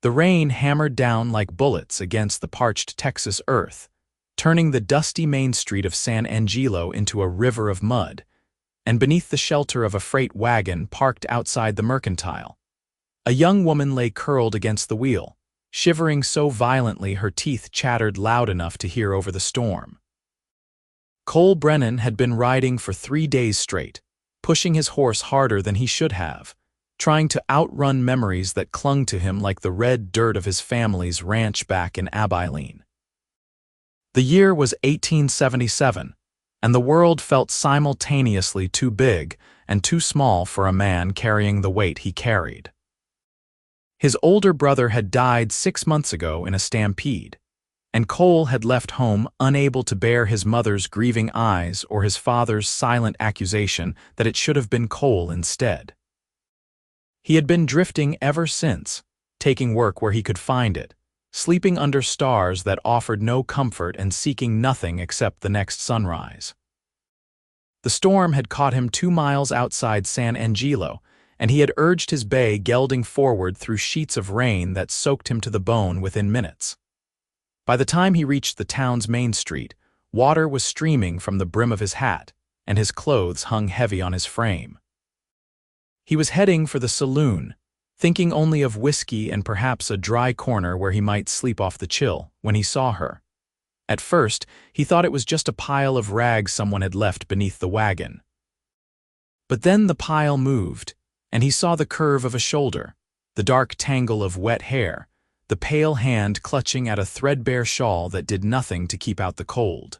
The rain hammered down like bullets against the parched Texas earth, turning the dusty main street of San Angelo into a river of mud, and beneath the shelter of a freight wagon parked outside the mercantile, a young woman lay curled against the wheel, shivering so violently her teeth chattered loud enough to hear over the storm. Cole Brennan had been riding for 3 days straight, pushing his horse harder than he should have, trying to outrun memories that clung to him like the red dirt of his family's ranch back in Abilene. The year was 1877, and the world felt simultaneously too big and too small for a man carrying the weight he carried. His older brother had died 6 months ago in a stampede, and Cole had left home unable to bear his mother's grieving eyes or his father's silent accusation that it should have been Cole instead. He had been drifting ever since, taking work where he could find it, sleeping under stars that offered no comfort and seeking nothing except the next sunrise. The storm had caught him 2 miles outside San Angelo, and he had urged his bay gelding forward through sheets of rain that soaked him to the bone within minutes. By the time he reached the town's main street, water was streaming from the brim of his hat, and his clothes hung heavy on his frame. He was heading for the saloon, thinking only of whiskey and perhaps a dry corner where he might sleep off the chill, when he saw her. At first, he thought it was just a pile of rags someone had left beneath the wagon. But then the pile moved, and he saw the curve of a shoulder, the dark tangle of wet hair, the pale hand clutching at a threadbare shawl that did nothing to keep out the cold.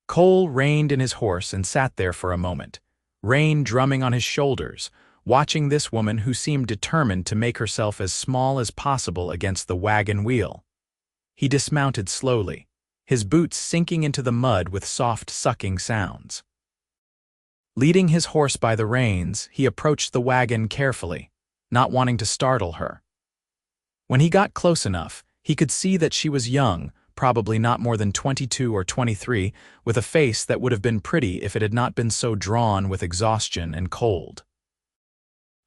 Cole reined in his horse and sat there for a moment, rain drumming on his shoulders, watching this woman who seemed determined to make herself as small as possible against the wagon wheel. He dismounted slowly, his boots sinking into the mud with soft sucking sounds. Leading his horse by the reins, he approached the wagon carefully, not wanting to startle her. When he got close enough, he could see that she was young, probably not more than 22 or 23, with a face that would have been pretty if it had not been so drawn with exhaustion and cold.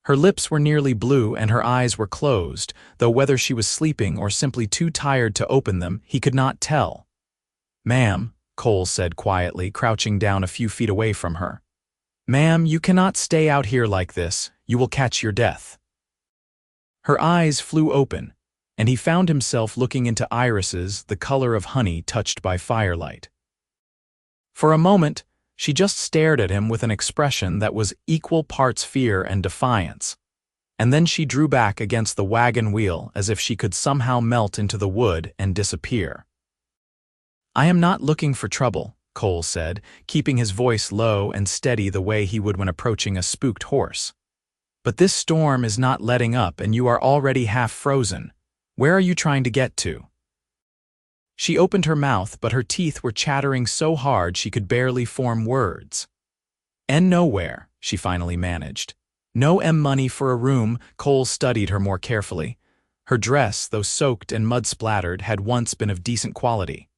Her lips were nearly blue and her eyes were closed, though whether she was sleeping or simply too tired to open them, he could not tell. "Ma'am," Cole said quietly, crouching down a few feet away from her. "Ma'am, you cannot stay out here like this. You will catch your death." Her eyes flew open, and he found himself looking into irises the color of honey touched by firelight. For a moment, she just stared at him with an expression that was equal parts fear and defiance, and then she drew back against the wagon wheel as if she could somehow melt into the wood and disappear. "I am not looking for trouble," Cole said, keeping his voice low and steady the way he would when approaching a spooked horse. "But this storm is not letting up and you are already half frozen. Where are you trying to get to?" She opened her mouth, but her teeth were chattering so hard she could barely form words. "And nowhere," she finally managed. "No money for a room." Cole studied her more carefully. Her dress, though soaked and mud-splattered, had once been of decent quality.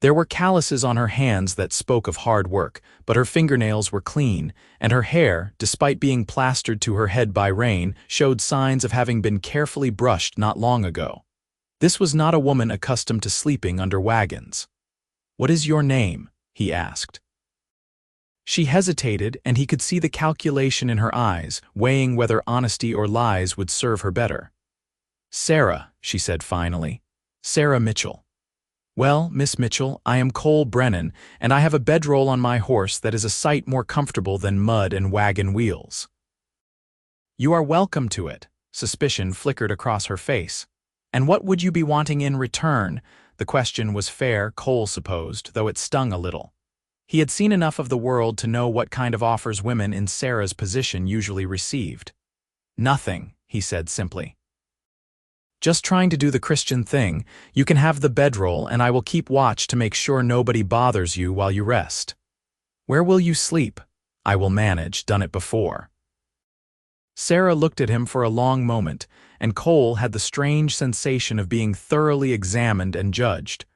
There were calluses on her hands that spoke of hard work, but her fingernails were clean, and her hair, despite being plastered to her head by rain, showed signs of having been carefully brushed not long ago. This was not a woman accustomed to sleeping under wagons. "What is your name?" he asked. She hesitated, and he could see the calculation in her eyes, weighing whether honesty or lies would serve her better. "Sarah," she said finally. "Sarah Mitchell." "Well, Miss Mitchell, I am Cole Brennan, and I have a bedroll on my horse that is a sight more comfortable than mud and wagon wheels." "You are welcome to it." Suspicion flickered across her face. "And what would you be wanting in return?" The question was fair, Cole supposed, though it stung a little. He had seen enough of the world to know what kind of offers women in Sarah's position usually received. "Nothing," he said simply. "Just trying to do the Christian thing. You can have the bedroll, and I will keep watch to make sure nobody bothers you while you rest." "Where will you sleep?" "I will manage, done it before." Sarah looked at him for a long moment, and Cole had the strange sensation of being thoroughly examined and judged.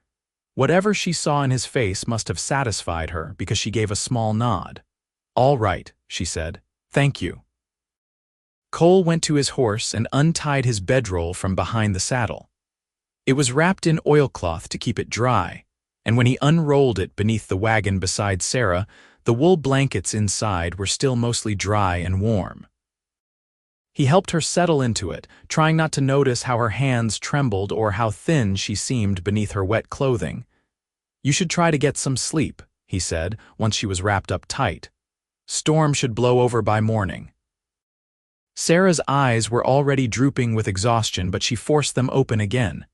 Whatever she saw in his face must have satisfied her because she gave a small nod. "All right," she said. "Thank you." Cole went to his horse and untied his bedroll from behind the saddle. It was wrapped in oilcloth to keep it dry, and when he unrolled it beneath the wagon beside Sarah, the wool blankets inside were still mostly dry and warm. He helped her settle into it, trying not to notice how her hands trembled or how thin she seemed beneath her wet clothing. "You should try to get some sleep," he said, once she was wrapped up tight. "Storm should blow over by morning." Sarah's eyes were already drooping with exhaustion, but she forced them open again.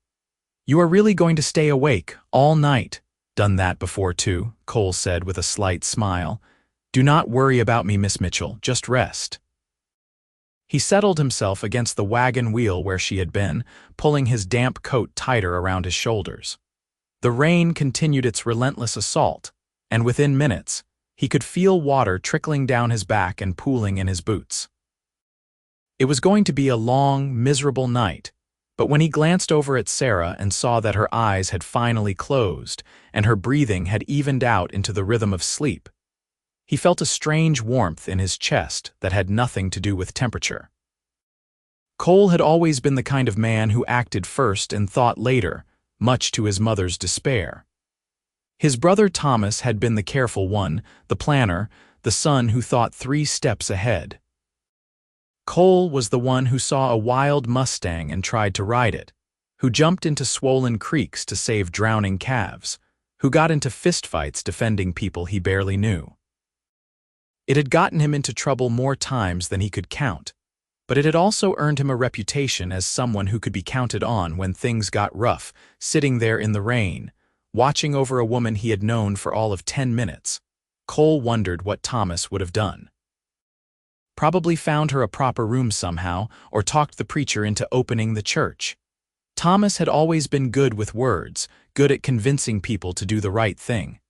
"You are really going to stay awake all night?" "Done that before, too," Cole said with a slight smile. "Do not worry about me, Miss Mitchell, just rest." He settled himself against the wagon wheel where she had been, pulling his damp coat tighter around his shoulders. The rain continued its relentless assault, and within minutes, he could feel water trickling down his back and pooling in his boots. It was going to be a long, miserable night, but when he glanced over at Sarah and saw that her eyes had finally closed and her breathing had evened out into the rhythm of sleep, he felt a strange warmth in his chest that had nothing to do with temperature. Cole had always been the kind of man who acted first and thought later, much to his mother's despair. His brother Thomas had been the careful one, the planner, the son who thought 3 steps ahead. Cole was the one who saw a wild Mustang and tried to ride it, who jumped into swollen creeks to save drowning calves, who got into fistfights defending people he barely knew. It had gotten him into trouble more times than he could count, but it had also earned him a reputation as someone who could be counted on when things got rough, sitting there in the rain, watching over a woman he had known for all of 10 minutes. Cole wondered what Thomas would have done. Probably found her a proper room somehow, or talked the preacher into opening the church. Thomas had always been good with words, good at convincing people to do the right thing.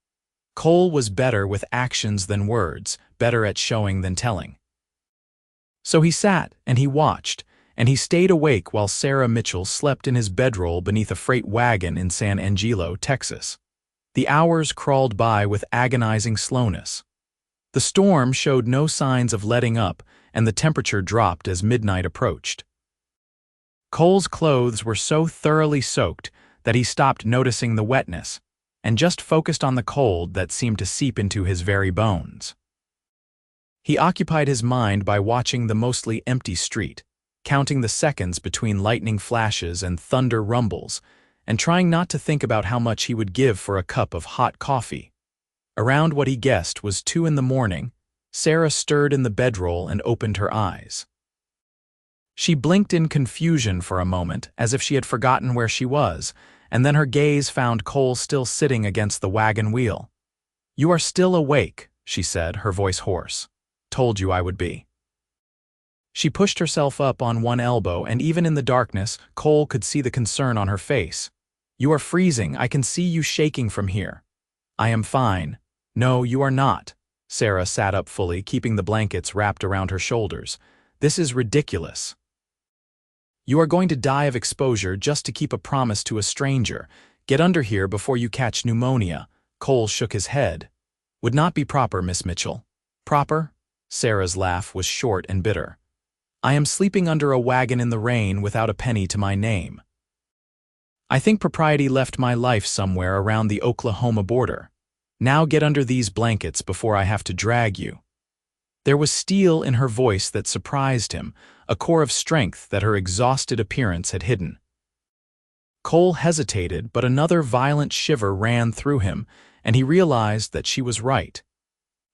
Cole was better with actions than words, better at showing than telling. So he sat and he watched, and he stayed awake while Sarah Mitchell slept in his bedroll beneath a freight wagon in San Angelo, Texas. The hours crawled by with agonizing slowness. The storm showed no signs of letting up, and the temperature dropped as midnight approached. Cole's clothes were so thoroughly soaked that he stopped noticing the wetness, and just focused on the cold that seemed to seep into his very bones. He occupied his mind by watching the mostly empty street, counting the seconds between lightning flashes and thunder rumbles, and trying not to think about how much he would give for a cup of hot coffee. Around what he guessed was 2 in the morning, Sarah stirred in the bedroll and opened her eyes. She blinked in confusion for a moment, as if she had forgotten where she was, and then her gaze found Cole still sitting against the wagon wheel. "You are still awake," she said, her voice hoarse. "Told you I would be." She pushed herself up on one elbow, and even in the darkness, Cole could see the concern on her face. "You are freezing. I can see you shaking from here." "I am fine." "No, you are not." Sarah sat up fully, keeping the blankets wrapped around her shoulders. "This is ridiculous. You are going to die of exposure just to keep a promise to a stranger. Get under here before you catch pneumonia." Cole shook his head. "Would not be proper, Miss Mitchell." "Proper?" Sarah's laugh was short and bitter. "I am sleeping under a wagon in the rain without a penny to my name. I think propriety left my life somewhere around the Oklahoma border. Now get under these blankets before I have to drag you." There was steel in her voice that surprised him, a core of strength that her exhausted appearance had hidden. Cole hesitated, but another violent shiver ran through him, and he realized that she was right.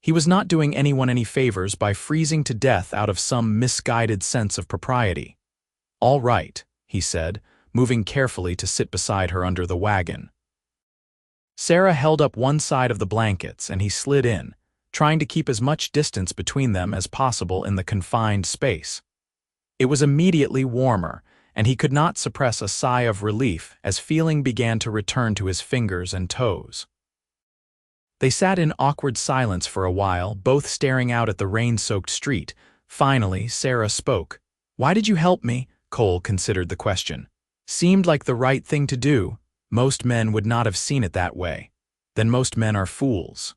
He was not doing anyone any favors by freezing to death out of some misguided sense of propriety. "All right," he said, moving carefully to sit beside her under the wagon. Sarah held up one side of the blankets, and he slid in, trying to keep as much distance between them as possible in the confined space. It was immediately warmer, and he could not suppress a sigh of relief as feeling began to return to his fingers and toes. They sat in awkward silence for a while, both staring out at the rain-soaked street. Finally, Sarah spoke. "Why did you help me?" Cole considered the question. "Seemed like the right thing to do. Most men would not have seen it that way. Then most men are fools."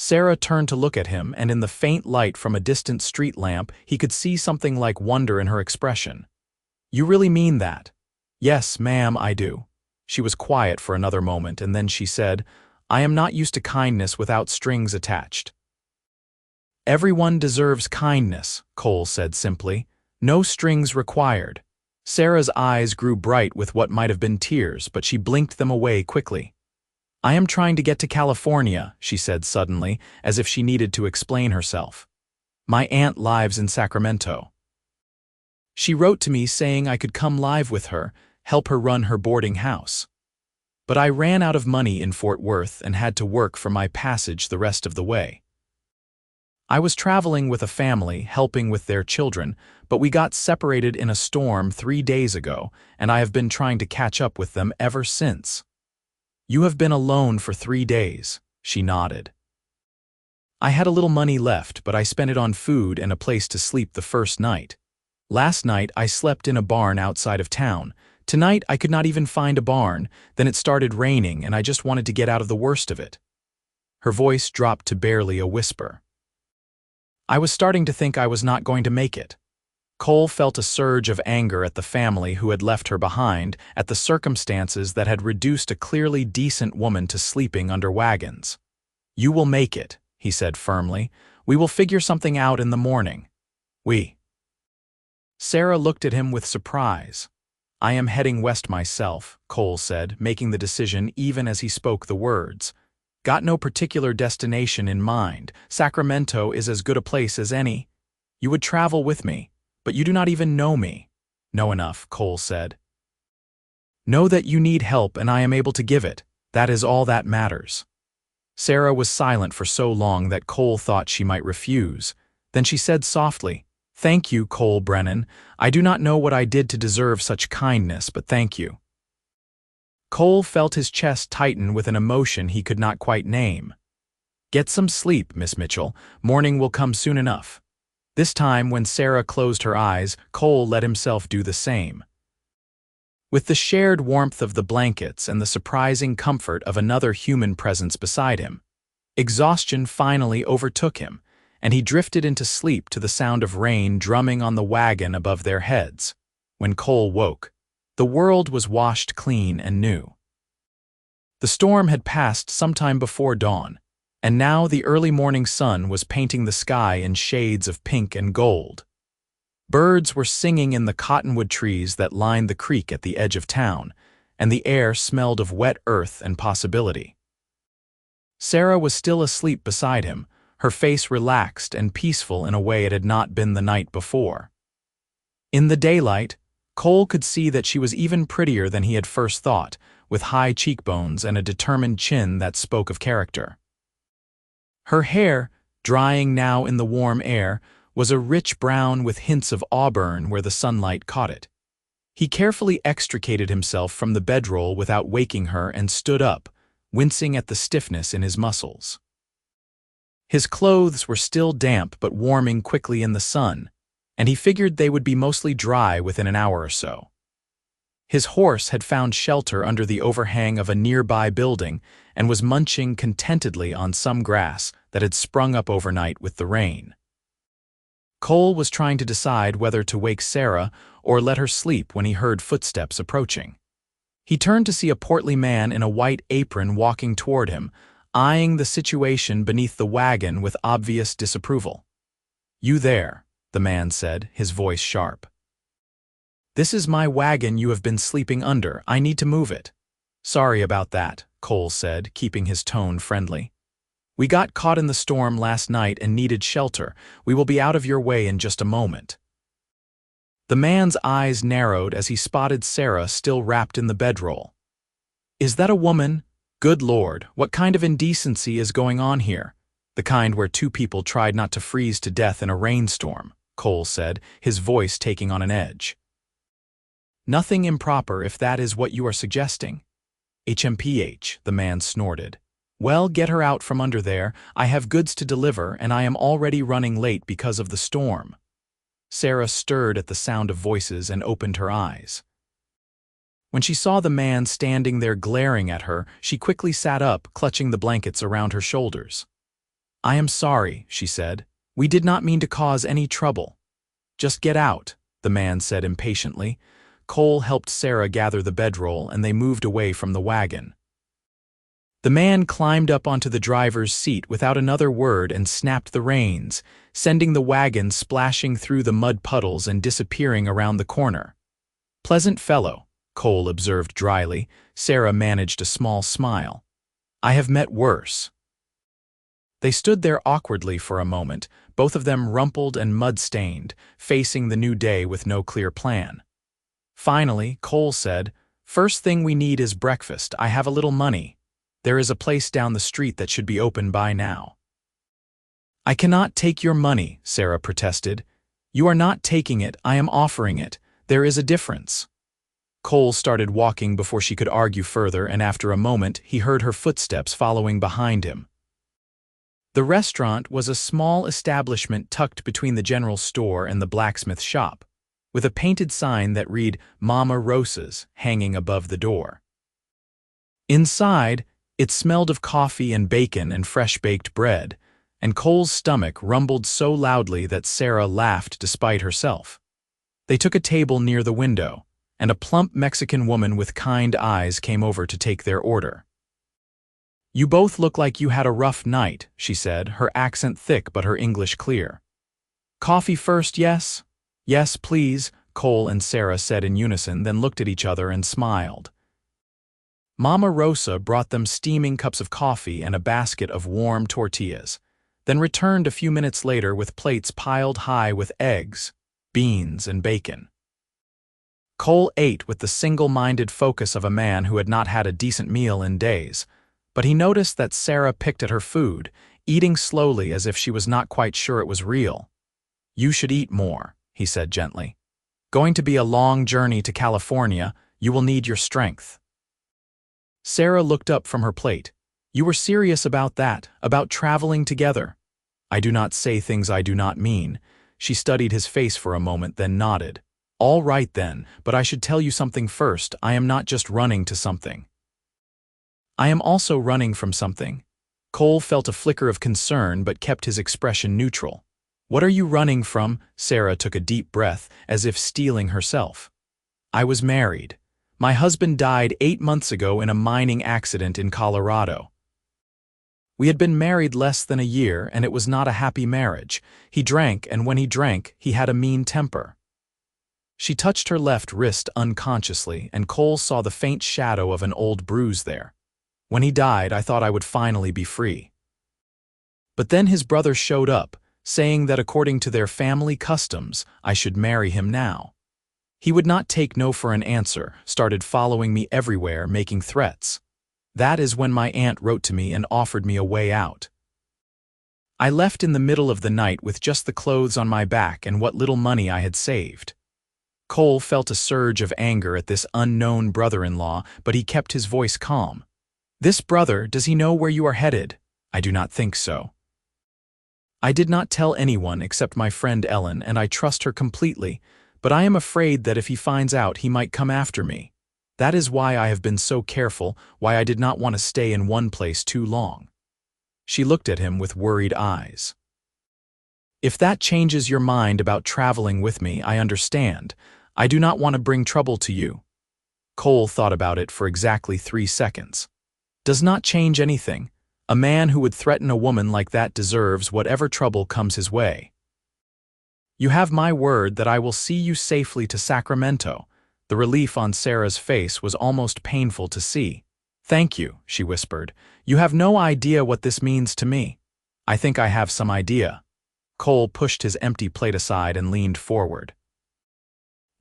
Sarah turned to look at him, and in the faint light from a distant street lamp, he could see something like wonder in her expression. "You really mean that?" "Yes, ma'am, I do." She was quiet for another moment, and then she said, "I am not used to kindness without strings attached." "Everyone deserves kindness," Cole said simply. "No strings required." Sarah's eyes grew bright with what might have been tears, but she blinked them away quickly. "I am trying to get to California," she said suddenly, as if she needed to explain herself. "My aunt lives in Sacramento. She wrote to me saying I could come live with her, help her run her boarding house. But I ran out of money in Fort Worth and had to work for my passage the rest of the way. I was traveling with a family, helping with their children, but we got separated in a storm 3 days ago, and I have been trying to catch up with them ever since." "You have been alone for 3 days," she nodded. "I had a little money left, but I spent it on food and a place to sleep the first night. Last night I slept in a barn outside of town. Tonight I could not even find a barn, then it started raining and I just wanted to get out of the worst of it." Her voice dropped to barely a whisper. "I was starting to think I was not going to make it." Cole felt a surge of anger at the family who had left her behind, at the circumstances that had reduced a clearly decent woman to sleeping under wagons. "You will make it," he said firmly. "We will figure something out in the morning." "We." Sarah looked at him with surprise. "I am heading west myself," Cole said, making the decision even as he spoke the words. "Got no particular destination in mind. Sacramento is as good a place as any. You would travel with me. But you do not even know me." "Know enough," Cole said. "Know that you need help and I am able to give it. That is all that matters." Sarah was silent for so long that Cole thought she might refuse. Then she said softly, "Thank you, Cole Brennan. I do not know what I did to deserve such kindness, but thank you." Cole felt his chest tighten with an emotion he could not quite name. "Get some sleep, Miss Mitchell. Morning will come soon enough." This time, when Sarah closed her eyes, Cole let himself do the same. With the shared warmth of the blankets and the surprising comfort of another human presence beside him, exhaustion finally overtook him, and he drifted into sleep to the sound of rain drumming on the wagon above their heads. When Cole woke, the world was washed clean and new. The storm had passed sometime before dawn, and now the early morning sun was painting the sky in shades of pink and gold. Birds were singing in the cottonwood trees that lined the creek at the edge of town, and the air smelled of wet earth and possibility. Sarah was still asleep beside him, her face relaxed and peaceful in a way it had not been the night before. In the daylight, Cole could see that she was even prettier than he had first thought, with high cheekbones and a determined chin that spoke of character. Her hair, drying now in the warm air, was a rich brown with hints of auburn where the sunlight caught it. He carefully extricated himself from the bedroll without waking her and stood up, wincing at the stiffness in his muscles. His clothes were still damp but warming quickly in the sun, and he figured they would be mostly dry within an hour or so. His horse had found shelter under the overhang of a nearby building and was munching contentedly on some grass that had sprung up overnight with the rain. Cole was trying to decide whether to wake Sarah or let her sleep when he heard footsteps approaching. He turned to see a portly man in a white apron walking toward him, eyeing the situation beneath the wagon with obvious disapproval. "You there," the man said, his voice sharp. "This is my wagon you have been sleeping under. I need to move it." "Sorry about that," Cole said, keeping his tone friendly. "We got caught in the storm last night and needed shelter. We will be out of your way in just a moment." The man's eyes narrowed as he spotted Sarah still wrapped in the bedroll. "Is that a woman? Good Lord, what kind of indecency is going on here?" "The kind where two people tried not to freeze to death in a rainstorm," Cole said, his voice taking on an edge. "Nothing improper if that is what you are suggesting." "HMPH," the man snorted. "Well, get her out from under there. I have goods to deliver, and I am already running late because of the storm." Sarah stirred at the sound of voices and opened her eyes. When she saw the man standing there glaring at her, she quickly sat up, clutching the blankets around her shoulders. I am sorry, she said. We did not mean to cause any trouble. Just get out, the man said impatiently. Cole helped Sarah gather the bedroll and they moved away from the wagon. The man climbed up onto the driver's seat without another word and snapped the reins, sending the wagon splashing through the mud puddles and disappearing around the corner. Pleasant fellow, Cole observed dryly. Sarah managed a small smile. I have met worse. They stood there awkwardly for a moment, both of them rumpled and mud-stained, facing the new day with no clear plan. Finally, Cole said, First thing we need is breakfast. I have a little money. There is a place down the street that should be open by now. I cannot take your money, Sarah protested. You are not taking it, I am offering it. There is a difference. Cole started walking before she could argue further, and after a moment he heard her footsteps following behind him. The restaurant was a small establishment tucked between the general store and the blacksmith shop, with a painted sign that read Mama Rosa's hanging above the door. Inside, it smelled of coffee and bacon and fresh-baked bread, and Cole's stomach rumbled so loudly that Sarah laughed despite herself. They took a table near the window, and a plump Mexican woman with kind eyes came over to take their order. You both look like you had a rough night, she said, her accent thick but her English clear. Coffee first, yes? Yes, please, Cole and Sarah said in unison, then looked at each other and smiled. Mama Rosa brought them steaming cups of coffee and a basket of warm tortillas, then returned a few minutes later with plates piled high with eggs, beans, and bacon. Cole ate with the single-minded focus of a man who had not had a decent meal in days, but he noticed that Sarah picked at her food, eating slowly as if she was not quite sure it was real. You should eat more, he said gently. Going to be a long journey to California, you will need your strength. Sarah looked up from her plate. You were serious about that, about traveling together. I do not say things I do not mean. She studied his face for a moment, then nodded. All right then, but I should tell you something first. I am not just running to something. I am also running from something. Cole felt a flicker of concern but kept his expression neutral. What are you running from? Sarah took a deep breath, as if steeling herself. I was married. My husband died 8 months ago in a mining accident in Colorado. We had been married less than a year, and it was not a happy marriage. He drank, and when he drank, he had a mean temper. She touched her left wrist unconsciously, and Cole saw the faint shadow of an old bruise there. When he died, I thought I would finally be free. But then his brother showed up, saying that according to their family customs, I should marry him now. He would not take no for an answer, started following me everywhere, making threats. That is when my aunt wrote to me and offered me a way out. I left in the middle of the night with just the clothes on my back and what little money I had saved. Cole felt a surge of anger at this unknown brother-in-law, but he kept his voice calm. This brother, does he know where you are headed? I do not think so. I did not tell anyone except my friend Ellen, and I trust her completely, but I am afraid that if he finds out, he might come after me. That is why I have been so careful, why I did not want to stay in one place too long. She looked at him with worried eyes. If that changes your mind about traveling with me, I understand. I do not want to bring trouble to you. Cole thought about it for exactly 3 seconds. Does not change anything. A man who would threaten a woman like that deserves whatever trouble comes his way. You have my word that I will see you safely to Sacramento. The relief on Sarah's face was almost painful to see. Thank you, she whispered. You have no idea what this means to me. I think I have some idea. Cole pushed his empty plate aside and leaned forward.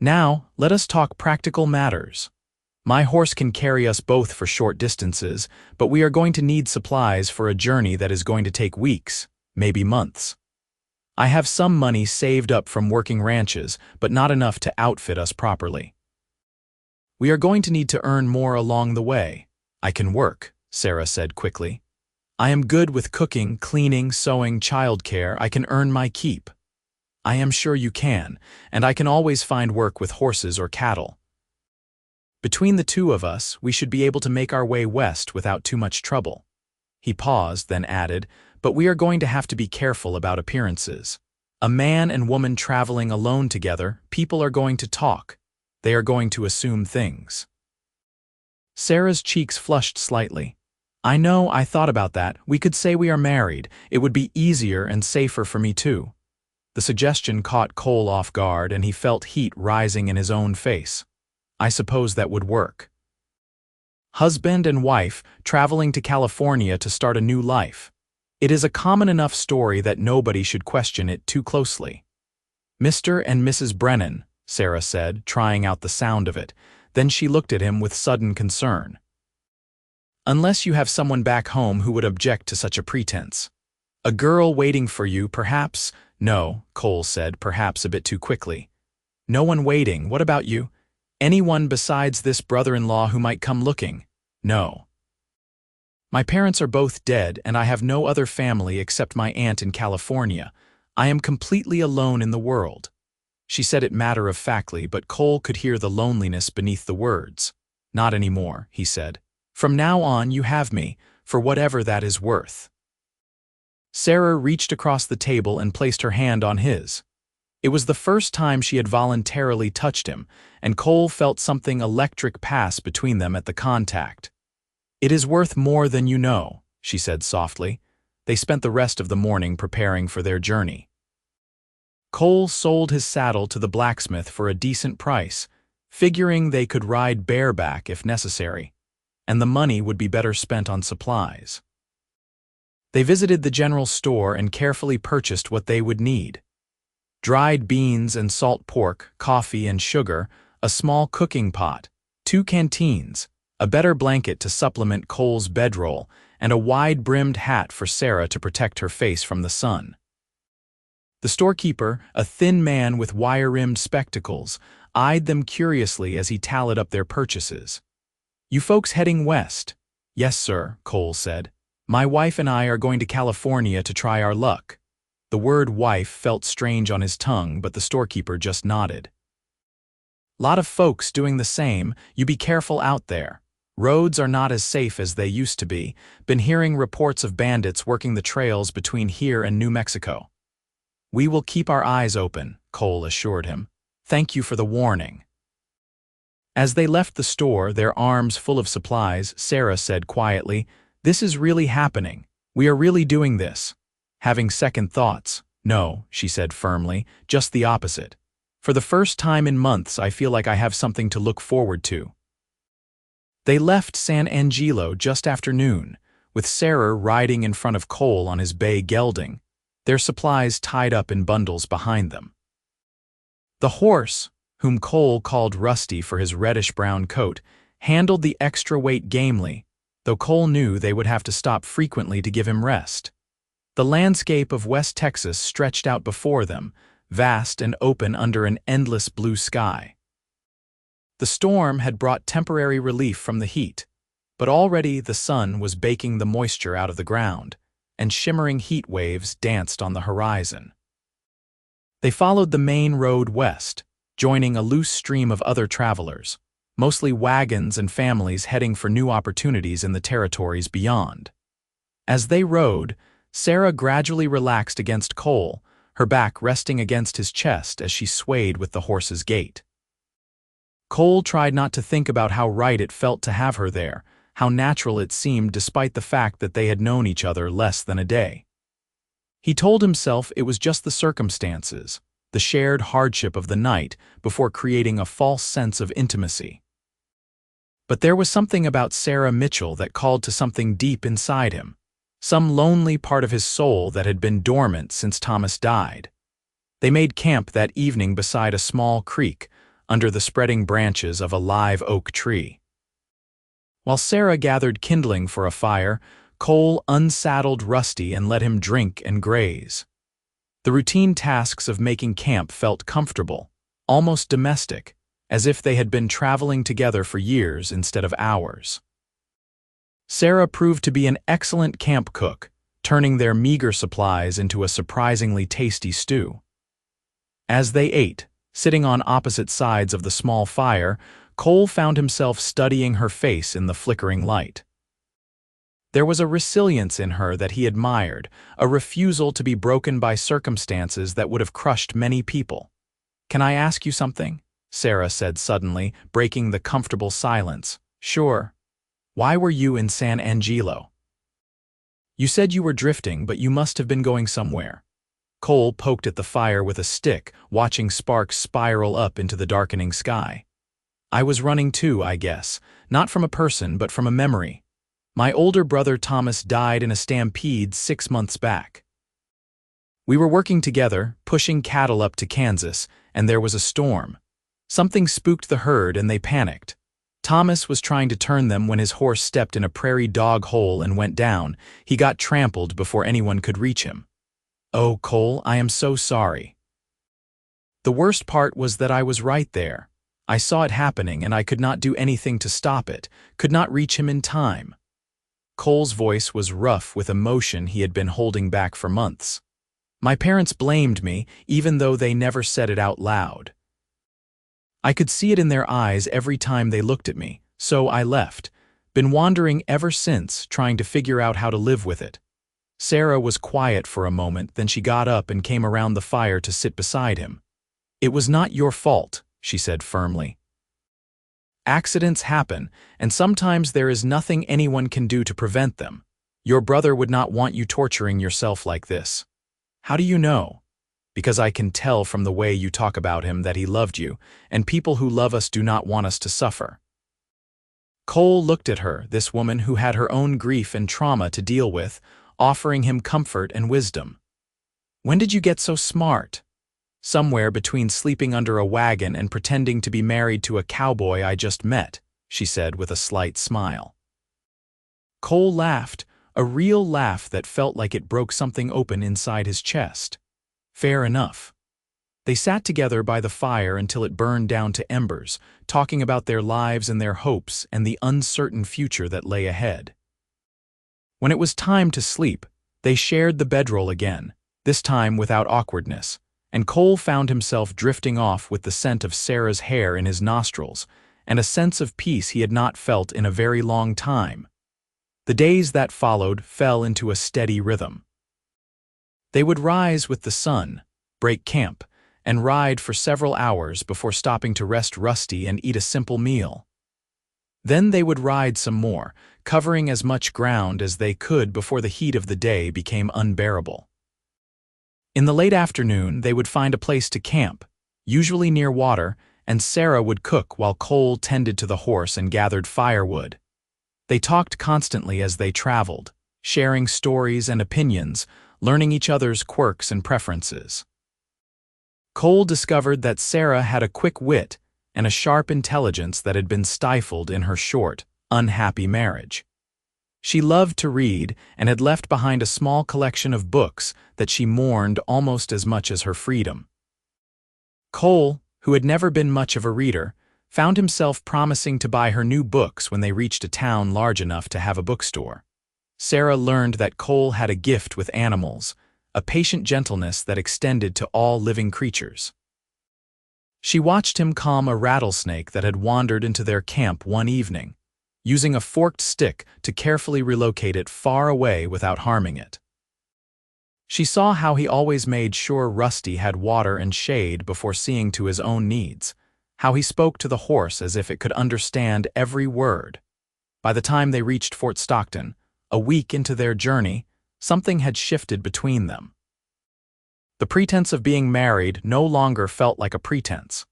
Now, let us talk practical matters. My horse can carry us both for short distances, but we are going to need supplies for a journey that is going to take weeks, maybe months. I have some money saved up from working ranches, but not enough to outfit us properly. We are going to need to earn more along the way. I can work, Sarah said quickly. I am good with cooking, cleaning, sewing, childcare. I can earn my keep. I am sure you can, and I can always find work with horses or cattle. Between the two of us, we should be able to make our way west without too much trouble. He paused, then added, but we are going to have to be careful about appearances. A man and woman traveling alone together, people are going to talk. They are going to assume things. Sarah's cheeks flushed slightly. I know, I thought about that. We could say we are married. It would be easier and safer for me too. The suggestion caught Cole off guard, and he felt heat rising in his own face. I suppose that would work. Husband and wife traveling to California to start a new life. It is a common enough story that nobody should question it too closely. Mr. and Mrs. Brennan, Sarah said, trying out the sound of it. Then she looked at him with sudden concern. Unless you have someone back home who would object to such a pretense. A girl waiting for you, perhaps? No, Cole said, perhaps a bit too quickly. No one waiting. What about you? Anyone besides this brother-in-law who might come looking? No. My parents are both dead, and I have no other family except my aunt in California. I am completely alone in the world. She said it matter-of-factly, but Cole could hear the loneliness beneath the words. Not anymore, he said. From now on, you have me, for whatever that is worth. Sarah reached across the table and placed her hand on his. It was the first time she had voluntarily touched him, and Cole felt something electric pass between them at the contact. It is worth more than you know, she said softly. They spent the rest of the morning preparing for their journey. Cole sold his saddle to the blacksmith for a decent price, figuring they could ride bareback if necessary, and the money would be better spent on supplies. They visited the general store and carefully purchased what they would need. Dried beans and salt pork, coffee and sugar, a small cooking pot, 2 canteens, a better blanket to supplement Cole's bedroll, and a wide-brimmed hat for Sarah to protect her face from the sun. The storekeeper, a thin man with wire-rimmed spectacles, eyed them curiously as he tallied up their purchases. You folks heading west? Yes, sir, Cole said. My wife and I are going to California to try our luck. The word wife felt strange on his tongue, but the storekeeper just nodded. Lot of folks doing the same. You be careful out there. Roads are not as safe as they used to be. Been hearing reports of bandits working the trails between here and New Mexico. We will keep our eyes open, Cole assured him. Thank you for the warning. As they left the store, their arms full of supplies, Sarah said quietly, This is really happening. We are really doing this. Having second thoughts. No, she said firmly, just the opposite. For the first time in months, I feel like I have something to look forward to. They left San Angelo just after noon, with Sarah riding in front of Cole on his bay gelding, their supplies tied up in bundles behind them. The horse, whom Cole called Rusty for his reddish-brown coat, handled the extra weight gamely, though Cole knew they would have to stop frequently to give him rest. The landscape of West Texas stretched out before them, vast and open under an endless blue sky. The storm had brought temporary relief from the heat, but already the sun was baking the moisture out of the ground, and shimmering heat waves danced on the horizon. They followed the main road west, joining a loose stream of other travelers, mostly wagons and families heading for new opportunities in the territories beyond. As they rode, Sarah gradually relaxed against Cole, her back resting against his chest as she swayed with the horse's gait. Cole tried not to think about how right it felt to have her there, how natural it seemed despite the fact that they had known each other less than a day. He told himself it was just the circumstances, the shared hardship of the night, before creating a false sense of intimacy. But there was something about Sarah Mitchell that called to something deep inside him, some lonely part of his soul that had been dormant since Thomas died. They made camp that evening beside a small creek, under the spreading branches of a live oak tree. While Sarah gathered kindling for a fire, Cole unsaddled Rusty and let him drink and graze. The routine tasks of making camp felt comfortable, almost domestic, as if they had been traveling together for years instead of hours. Sarah proved to be an excellent camp cook, turning their meager supplies into a surprisingly tasty stew. As they ate, sitting on opposite sides of the small fire, Cole found himself studying her face in the flickering light. There was a resilience in her that he admired, a refusal to be broken by circumstances that would have crushed many people. "Can I ask you something?" Sarah said suddenly, breaking the comfortable silence. "Sure. Why were you in San Angelo? You said you were drifting, but you must have been going somewhere." Cole poked at the fire with a stick, watching sparks spiral up into the darkening sky. "I was running too, I guess. Not from a person, but from a memory. My older brother Thomas died in a stampede 6 months back. We were working together, pushing cattle up to Kansas, and there was a storm. Something spooked the herd and they panicked. Thomas was trying to turn them when his horse stepped in a prairie dog hole and went down. He got trampled before anyone could reach him. Oh, Cole, I am so sorry. The worst part was that I was right there. I saw it happening and I could not do anything to stop it, could not reach him in time." Cole's voice was rough with emotion he had been holding back for months. "My parents blamed me, even though they never said it out loud. I could see it in their eyes every time they looked at me, so I left. Been wandering ever since, trying to figure out how to live with it." Sarah was quiet for a moment, then she got up and came around the fire to sit beside him. "It was not your fault," she said firmly. "Accidents happen, and sometimes there is nothing anyone can do to prevent them. Your brother would not want you torturing yourself like this." "How do you know?" "Because I can tell from the way you talk about him that he loved you, and people who love us do not want us to suffer." Cole looked at her, this woman who had her own grief and trauma to deal with, offering him comfort and wisdom. "When did you get so smart?" "Somewhere between sleeping under a wagon and pretending to be married to a cowboy I just met," she said with a slight smile. Cole laughed, a real laugh that felt like it broke something open inside his chest. "Fair enough." They sat together by the fire until it burned down to embers, talking about their lives and their hopes and the uncertain future that lay ahead. When it was time to sleep, they shared the bedroll again, this time without awkwardness, and Cole found himself drifting off with the scent of Sarah's hair in his nostrils and a sense of peace he had not felt in a very long time. The days that followed fell into a steady rhythm. They would rise with the sun, break camp, and ride for several hours before stopping to rest Rusty and eat a simple meal. Then they would ride some more, covering as much ground as they could before the heat of the day became unbearable. In the late afternoon, they would find a place to camp, usually near water, and Sarah would cook while Cole tended to the horse and gathered firewood. They talked constantly as they traveled, sharing stories and opinions, learning each other's quirks and preferences. Cole discovered that Sarah had a quick wit and a sharp intelligence that had been stifled in her short, unhappy marriage. She loved to read and had left behind a small collection of books that she mourned almost as much as her freedom. Cole, who had never been much of a reader, found himself promising to buy her new books when they reached a town large enough to have a bookstore. Sarah learned that Cole had a gift with animals, a patient gentleness that extended to all living creatures. She watched him calm a rattlesnake that had wandered into their camp one evening, using a forked stick to carefully relocate it far away without harming it. She saw how he always made sure Rusty had water and shade before seeing to his own needs, how he spoke to the horse as if it could understand every word. By the time they reached Fort Stockton, a week into their journey, something had shifted between them. The pretense of being married no longer felt like a pretense.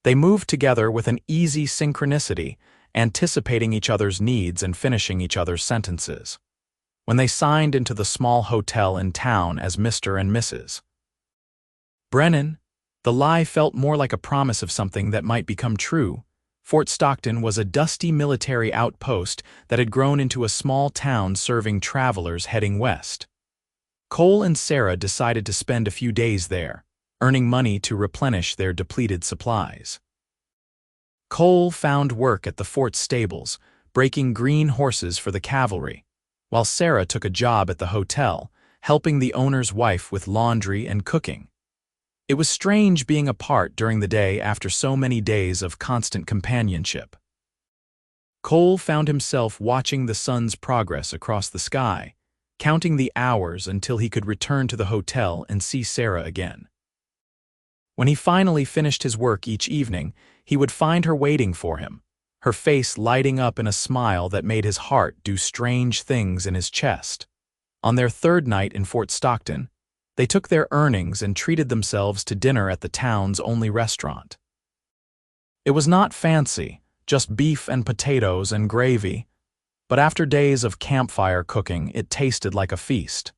They moved together with an easy synchronicity, anticipating each other's needs and finishing each other's sentences. When they signed into the small hotel in town as Mr. and Mrs. Brennan, the lie felt more like a promise of something that might become true. Fort Stockton was a dusty military outpost that had grown into a small town serving travelers heading west. Cole and Sarah decided to spend a few days there, earning money to replenish their depleted supplies. Cole found work at the fort stables, breaking green horses for the cavalry, while Sarah took a job at the hotel, helping the owner's wife with laundry and cooking. It was strange being apart during the day after so many days of constant companionship. Cole found himself watching the sun's progress across the sky, counting the hours until he could return to the hotel and see Sarah again. When he finally finished his work each evening, he would find her waiting for him, her face lighting up in a smile that made his heart do strange things in his chest. On their third night in Fort Stockton, they took their earnings and treated themselves to dinner at the town's only restaurant. It was not fancy, just beef and potatoes and gravy, but after days of campfire cooking, it tasted like a feast.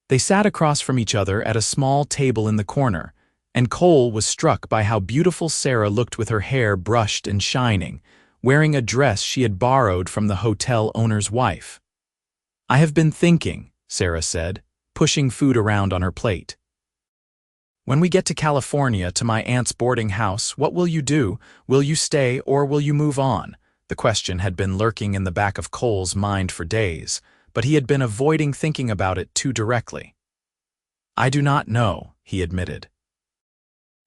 They sat across from each other at a small table in the corner, and Cole was struck by how beautiful Sarah looked with her hair brushed and shining, wearing a dress she had borrowed from the hotel owner's wife. "I have been thinking," Sarah said, pushing food around on her plate. "When we get to California to my aunt's boarding house, what will you do? Will you stay or will you move on?" The question had been lurking in the back of Cole's mind for days, but he had been avoiding thinking about it too directly. "I do not know," he admitted.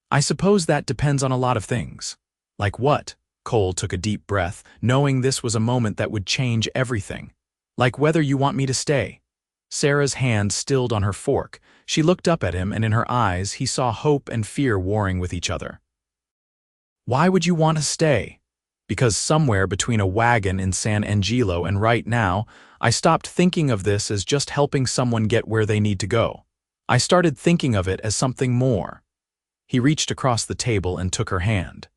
"I suppose that depends on a lot of things." "Like what?" Cole took a deep breath, knowing this was a moment that would change everything. "Like whether you want me to stay." Sarah's hand stilled on her fork. She looked up at him, and in her eyes he saw hope and fear warring with each other. "Why would you want to stay?" "Because somewhere between a wagon in San Angelo and right now, I stopped thinking of this as just helping someone get where they need to go. I started thinking of it as something more." He reached across the table and took her hand.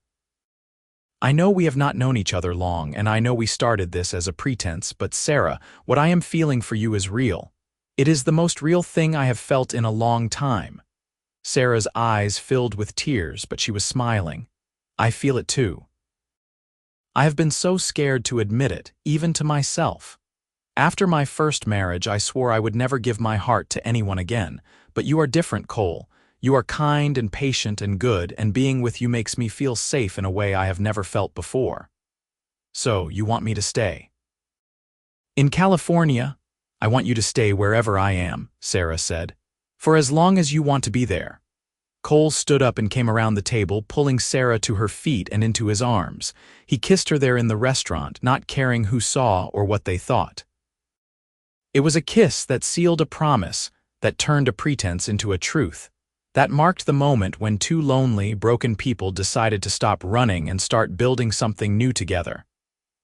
"I know we have not known each other long, and I know we started this as a pretense, but Sarah, what I am feeling for you is real. It is the most real thing I have felt in a long time." Sarah's eyes filled with tears, but she was smiling. "I feel it too. I have been so scared to admit it, even to myself. After my first marriage, I swore I would never give my heart to anyone again, but you are different, Cole. You are kind and patient and good, and being with you makes me feel safe in a way I have never felt before. So, you want me to stay?" "In California, I want you to stay wherever I am," Sarah said. "For as long as you want to be there." Cole stood up and came around the table, pulling Sarah to her feet and into his arms. He kissed her there in the restaurant, not caring who saw or what they thought. It was a kiss that sealed a promise, that turned a pretense into a truth. That marked the moment when two lonely, broken people decided to stop running and start building something new together.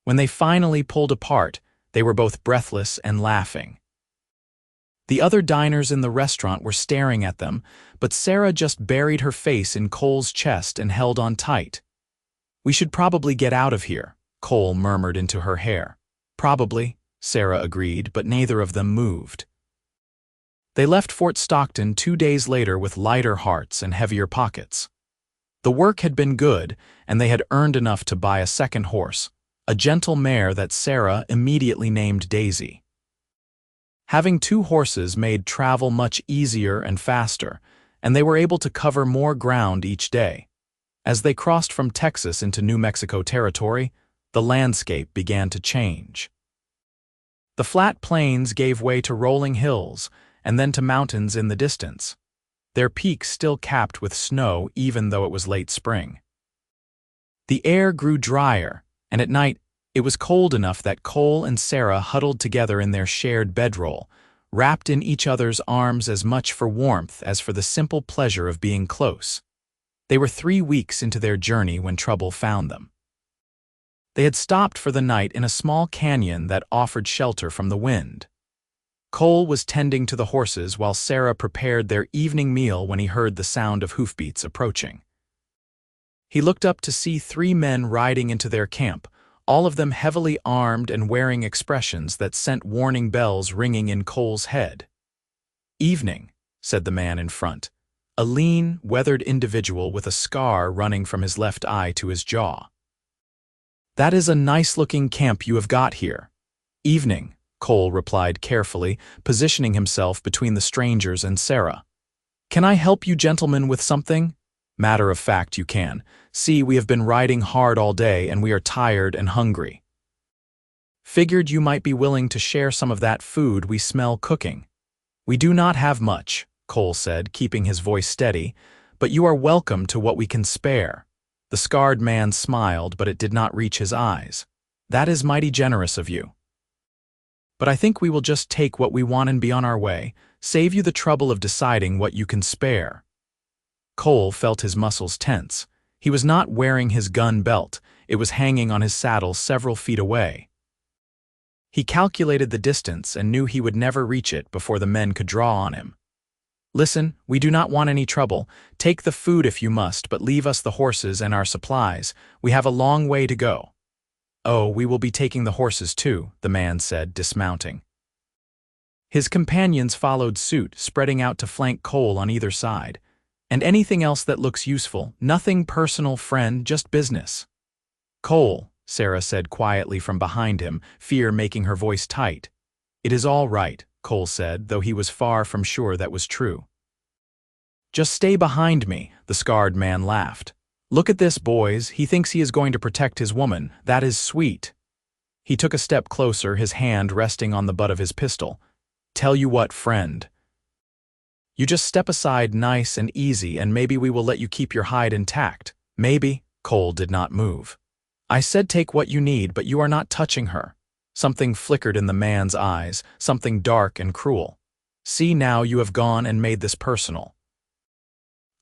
When they finally pulled apart, they were both breathless and laughing. The other diners in the restaurant were staring at them, but Sarah just buried her face in Cole's chest and held on tight. "We should probably get out of here," Cole murmured into her hair. "Probably," Sarah agreed, but neither of them moved. They left Fort Stockton 2 days later with lighter hearts and heavier pockets. The work had been good, and they had earned enough to buy a second horse, a gentle mare that Sarah immediately named Daisy. Having 2 horses made travel much easier and faster, and they were able to cover more ground each day. As they crossed from Texas into New Mexico territory, the landscape began to change. The flat plains gave way to rolling hills, and then to mountains in the distance, their peaks still capped with snow even though it was late spring. The air grew drier, and at night it was cold enough that Cole and Sarah huddled together in their shared bedroll, wrapped in each other's arms as much for warmth as for the simple pleasure of being close. They were 3 weeks into their journey when trouble found them. They had stopped for the night in a small canyon that offered shelter from the wind. Cole was tending to the horses while Sarah prepared their evening meal when he heard the sound of hoofbeats approaching. He looked up to see 3 men riding into their camp, all of them heavily armed and wearing expressions that sent warning bells ringing in Cole's head. "Evening," said the man in front, a lean, weathered individual with a scar running from his left eye to his jaw. "That is a nice-looking camp you have got here." "Evening," Cole replied carefully, positioning himself between the strangers and Sarah. "Can I help you gentlemen with something?" "Matter of fact, you can. See, we have been riding hard all day and we are tired and hungry. Figured you might be willing to share some of that food we smell cooking." "We do not have much," Cole said, keeping his voice steady, "but you are welcome to what we can spare." The scarred man smiled, but it did not reach his eyes. That is mighty generous of you. But I think we will just take what we want and be on our way, save you the trouble of deciding what you can spare." Cole felt his muscles tense. He was not wearing his gun belt, it was hanging on his saddle several feet away. He calculated the distance and knew he would never reach it before the men could draw on him. "Listen, we do not want any trouble. Take the food if you must, but leave us the horses and our supplies. We have a long way to go." "Oh, we will be taking the horses too," the man said, dismounting. His companions followed suit, spreading out to flank Cole on either side. "And anything else that looks useful, nothing personal, friend, just business." "Cole," Sarah said quietly from behind him, fear making her voice tight. "It is all right," Cole said, though he was far from sure that was true. "Just stay behind me," the scarred man laughed. "Look at this, boys. He thinks he is going to protect his woman. That is sweet." He took a step closer, his hand resting on the butt of his pistol. "Tell you what, friend. You just step aside nice and easy and maybe we will let you keep your hide intact. Maybe." Cole did not move. "I said take what you need, but you are not touching her." Something flickered in the man's eyes, something dark and cruel. "See, now you have gone and made this personal.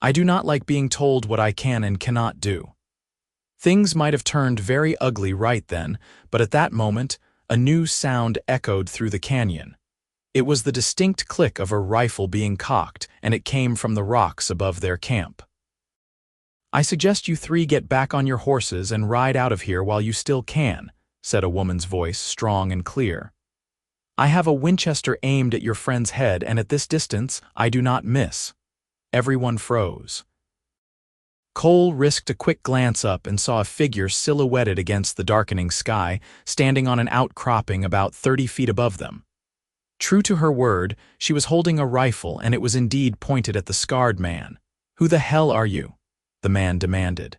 I do not like being told what I can and cannot do." Things might have turned very ugly right then, but at that moment, a new sound echoed through the canyon. It was the distinct click of a rifle being cocked, and it came from the rocks above their camp. "I suggest you three get back on your horses and ride out of here while you still can," said a woman's voice, strong and clear. "I have a Winchester aimed at your friend's head, and at this distance, I do not miss." Everyone froze. Cole risked a quick glance up and saw a figure silhouetted against the darkening sky, standing on an outcropping about 30 feet above them. True to her word, she was holding a rifle, and it was indeed pointed at the scarred man. "Who the hell are you?" the man demanded.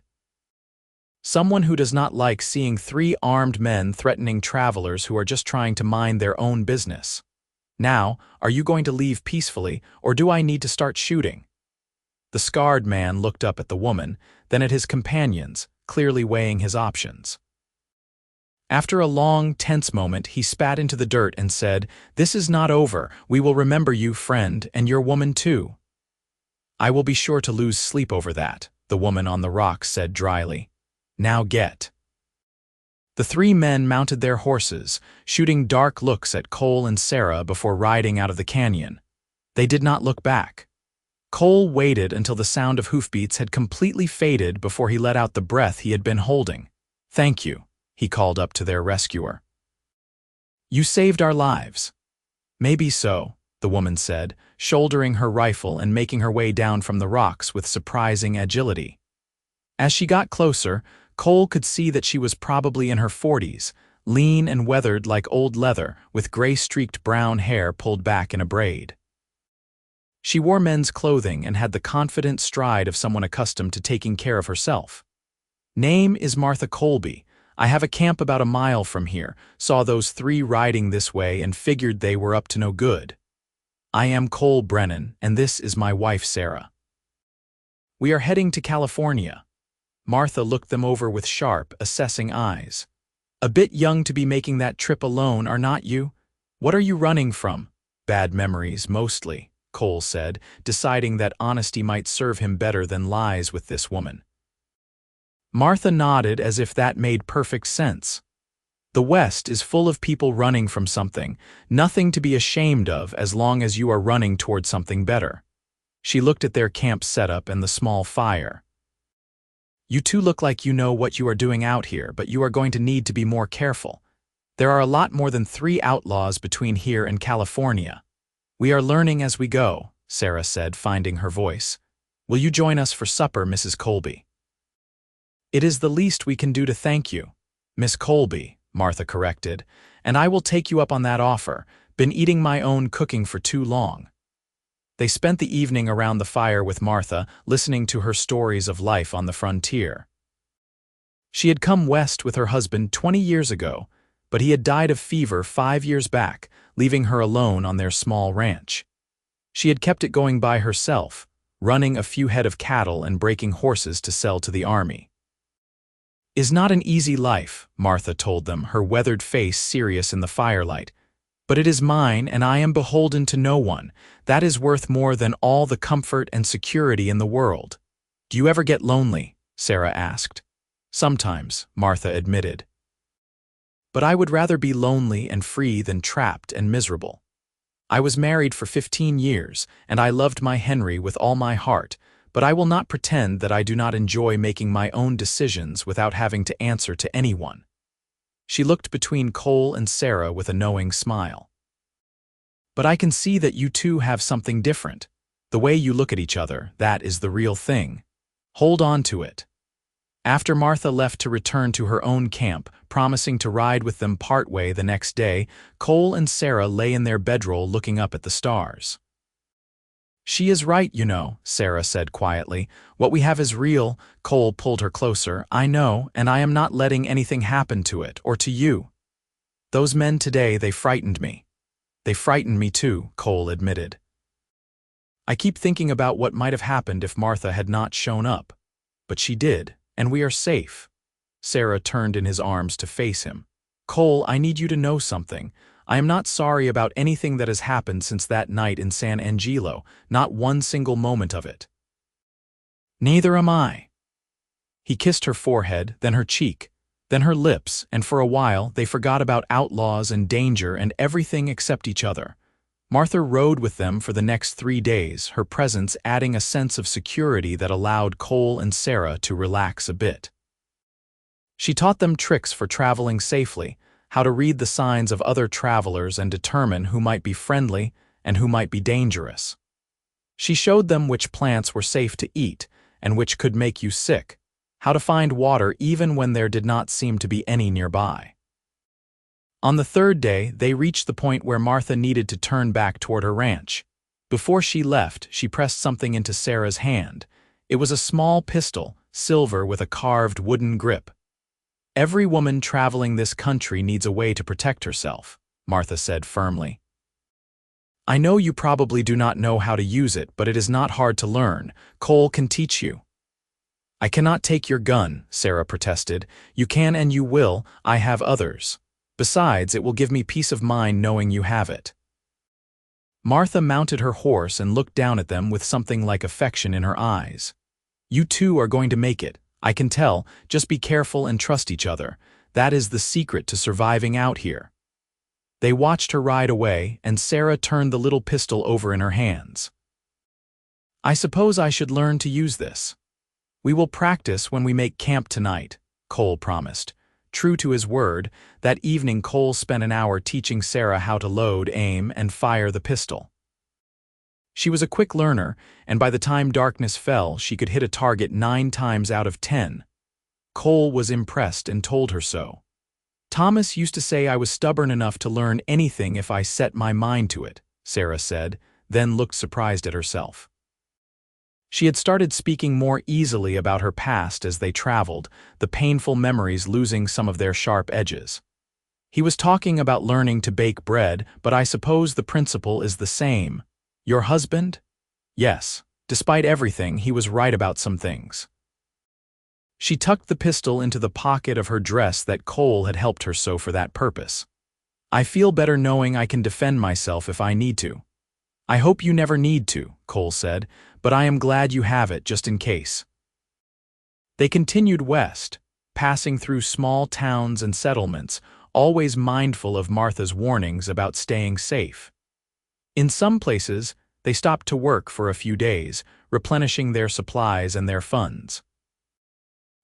"Someone who does not like seeing 3 armed men threatening travelers who are just trying to mind their own business. Now, are you going to leave peacefully, or do I need to start shooting?" The scarred man looked up at the woman, then at his companions, clearly weighing his options. After a long, tense moment, he spat into the dirt and said, "This is not over. We will remember you, friend, and your woman too." "I will be sure to lose sleep over that," the woman on the rocks said dryly. "Now get." The 3 men mounted their horses, shooting dark looks at Cole and Sarah before riding out of the canyon. They did not look back. Cole waited until the sound of hoofbeats had completely faded before he let out the breath he had been holding. "Thank you," he called up to their rescuer. "You saved our lives." "Maybe so," the woman said, shouldering her rifle and making her way down from the rocks with surprising agility. As she got closer, Cole could see that she was probably in her 40s, lean and weathered like old leather, with gray-streaked brown hair pulled back in a braid. She wore men's clothing and had the confident stride of someone accustomed to taking care of herself. "Name is Martha Colby. I have a camp about a mile from here, saw those 3 riding this way and figured they were up to no good. I am Cole Brennan, and this is my wife Sarah. We are heading to California." Martha looked them over with sharp, assessing eyes. "A bit young to be making that trip alone, are not you? What are you running from?" "Bad memories, mostly," Cole said, deciding that honesty might serve him better than lies with this woman. Martha nodded as if that made perfect sense. "The West is full of people running from something, nothing to be ashamed of as long as you are running toward something better." She looked at their camp setup and the small fire. "You two look like you know what you are doing out here, but you are going to need to be more careful. There are a lot more than 3 outlaws between here and California. We are learning as we go," Sarah said, finding her voice. "Will you join us for supper, Mrs. Colby?" "It is the least we can do to thank you." "Miss Colby," Martha corrected, "and I will take you up on that offer. Been eating my own cooking for too long." They spent the evening around the fire with Martha, listening to her stories of life on the frontier. She had come west with her husband 20 years ago, but he had died of fever 5 years back, leaving her alone on their small ranch. She had kept it going by herself, running a few head of cattle and breaking horses to sell to the army. "Is not an easy life," Martha told them, her weathered face serious in the firelight. "But it is mine, and I am beholden to no one. That is worth more than all the comfort and security in the world." "Do you ever get lonely?" Sarah asked. "Sometimes," Martha admitted. "But I would rather be lonely and free than trapped and miserable. I was married for 15 years, and I loved my Henry with all my heart, but I will not pretend that I do not enjoy making my own decisions without having to answer to anyone." She looked between Cole and Sarah with a knowing smile. "But I can see that you two have something different. The way you look at each other, that is the real thing. Hold on to it." After Martha left to return to her own camp, promising to ride with them partway the next day, Cole and Sarah lay in their bedroll looking up at the stars. "She is right, you know," Sarah said quietly. "What we have is real." Cole pulled her closer. "I know, and I am not letting anything happen to it, or to you. Those men today, they frightened me." "They frightened me too," Cole admitted. "I keep thinking about what might have happened if Martha had not shown up. But she did, and we are safe." Sarah turned in his arms to face him. "Cole, I need you to know something. I am not sorry about anything that has happened since that night in San Angelo, not one single moment of it." "Neither am I." He kissed her forehead, then her cheek, then her lips, and for a while they forgot about outlaws and danger and everything except each other. Martha rode with them for the next 3 days, her presence adding a sense of security that allowed Cole and Sarah to relax a bit. She taught them tricks for traveling safely, how to read the signs of other travelers and determine who might be friendly and who might be dangerous. She showed them which plants were safe to eat and which could make you sick, how to find water even when there did not seem to be any nearby. On the 3rd day, they reached the point where Martha needed to turn back toward her ranch. Before she left, she pressed something into Sarah's hand. It was a small pistol, silver with a carved wooden grip. "Every woman traveling this country needs a way to protect herself," Martha said firmly. "I know you probably do not know how to use it, but it is not hard to learn. Cole can teach you." "I cannot take your gun," Sarah protested. "You can and you will. I have others. Besides, it will give me peace of mind knowing you have it." Martha mounted her horse and looked down at them with something like affection in her eyes. "You two are going to make it. I can tell. Just be careful and trust each other. That is the secret to surviving out here." They watched her ride away, and Sarah turned the little pistol over in her hands. "I suppose I should learn to use this." "We will practice when we make camp tonight," Cole promised. True to his word, that evening Cole spent an hour teaching Sarah how to load, aim, and fire the pistol. She was a quick learner, and by the time darkness fell, she could hit a target 9 times out of 10. Cole was impressed and told her so. "Thomas used to say I was stubborn enough to learn anything if I set my mind to it," Sarah said, then looked surprised at herself. She had started speaking more easily about her past as they traveled, the painful memories losing some of their sharp edges. "He was talking about learning to bake bread, but I suppose the principle is the same. Your husband?" "Yes. Despite everything, he was right about some things." She tucked the pistol into the pocket of her dress that Cole had helped her sew for that purpose. "I feel better knowing I can defend myself if I need to." "I hope you never need to," Cole said, "but I am glad you have it just in case." They continued west, passing through small towns and settlements, always mindful of Martha's warnings about staying safe. In some places, they stopped to work for a few days, replenishing their supplies and their funds.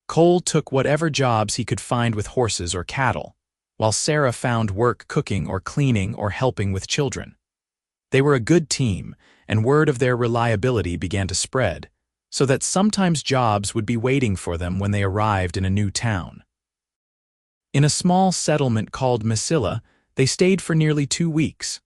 Cole took whatever jobs he could find with horses or cattle, while Sarah found work cooking or cleaning or helping with children. They were a good team, and word of their reliability began to spread, so that sometimes jobs would be waiting for them when they arrived in a new town. In a small settlement called Mesilla, they stayed for nearly 2 weeks.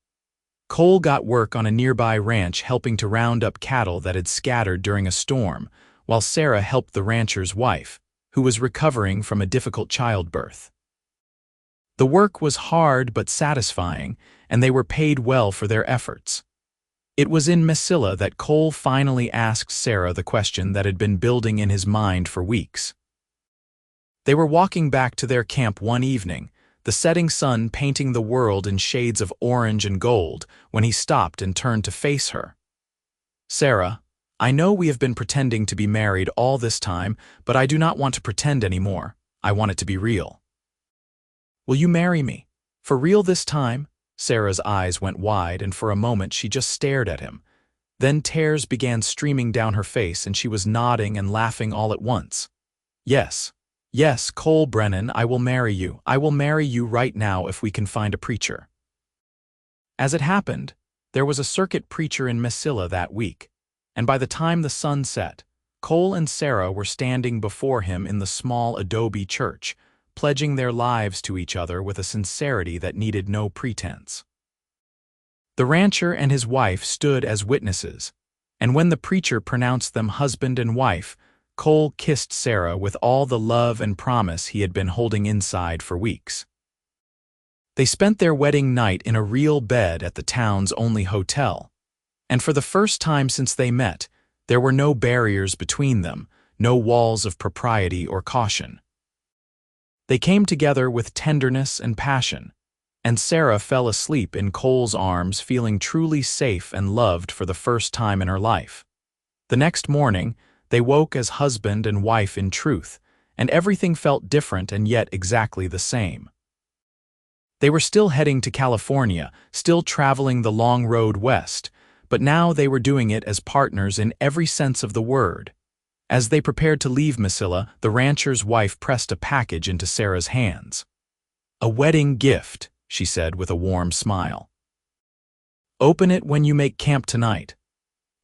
Cole got work on a nearby ranch helping to round up cattle that had scattered during a storm, while Sarah helped the rancher's wife, who was recovering from a difficult childbirth. The work was hard but satisfying, and they were paid well for their efforts. It was in Mesilla that Cole finally asked Sarah the question that had been building in his mind for weeks. They were walking back to their camp one evening, the setting sun painting the world in shades of orange and gold, when he stopped and turned to face her. "Sarah, I know we have been pretending to be married all this time, but I do not want to pretend anymore. I want it to be real." "Will you marry me? For real this time?" Sarah's eyes went wide, and for a moment she just stared at him. Then tears began streaming down her face, and she was nodding and laughing all at once. "Yes. Yes, Cole Brennan, I will marry you. I will marry you right now if we can find a preacher." As it happened, there was a circuit preacher in Mesilla that week, and by the time the sun set, Cole and Sarah were standing before him in the small adobe church, pledging their lives to each other with a sincerity that needed no pretense. The rancher and his wife stood as witnesses, and when the preacher pronounced them husband and wife, Cole kissed Sarah with all the love and promise he had been holding inside for weeks. They spent their wedding night in a real bed at the town's only hotel, and for the first time since they met, there were no barriers between them, no walls of propriety or caution. They came together with tenderness and passion, and Sarah fell asleep in Cole's arms feeling truly safe and loved for the first time in her life. The next morning, they woke as husband and wife in truth, and everything felt different and yet exactly the same. They were still heading to California, still traveling the long road west, but now they were doing it as partners in every sense of the word. As they prepared to leave Mesilla, the rancher's wife pressed a package into Sarah's hands. "A wedding gift," she said with a warm smile. "Open it when you make camp tonight."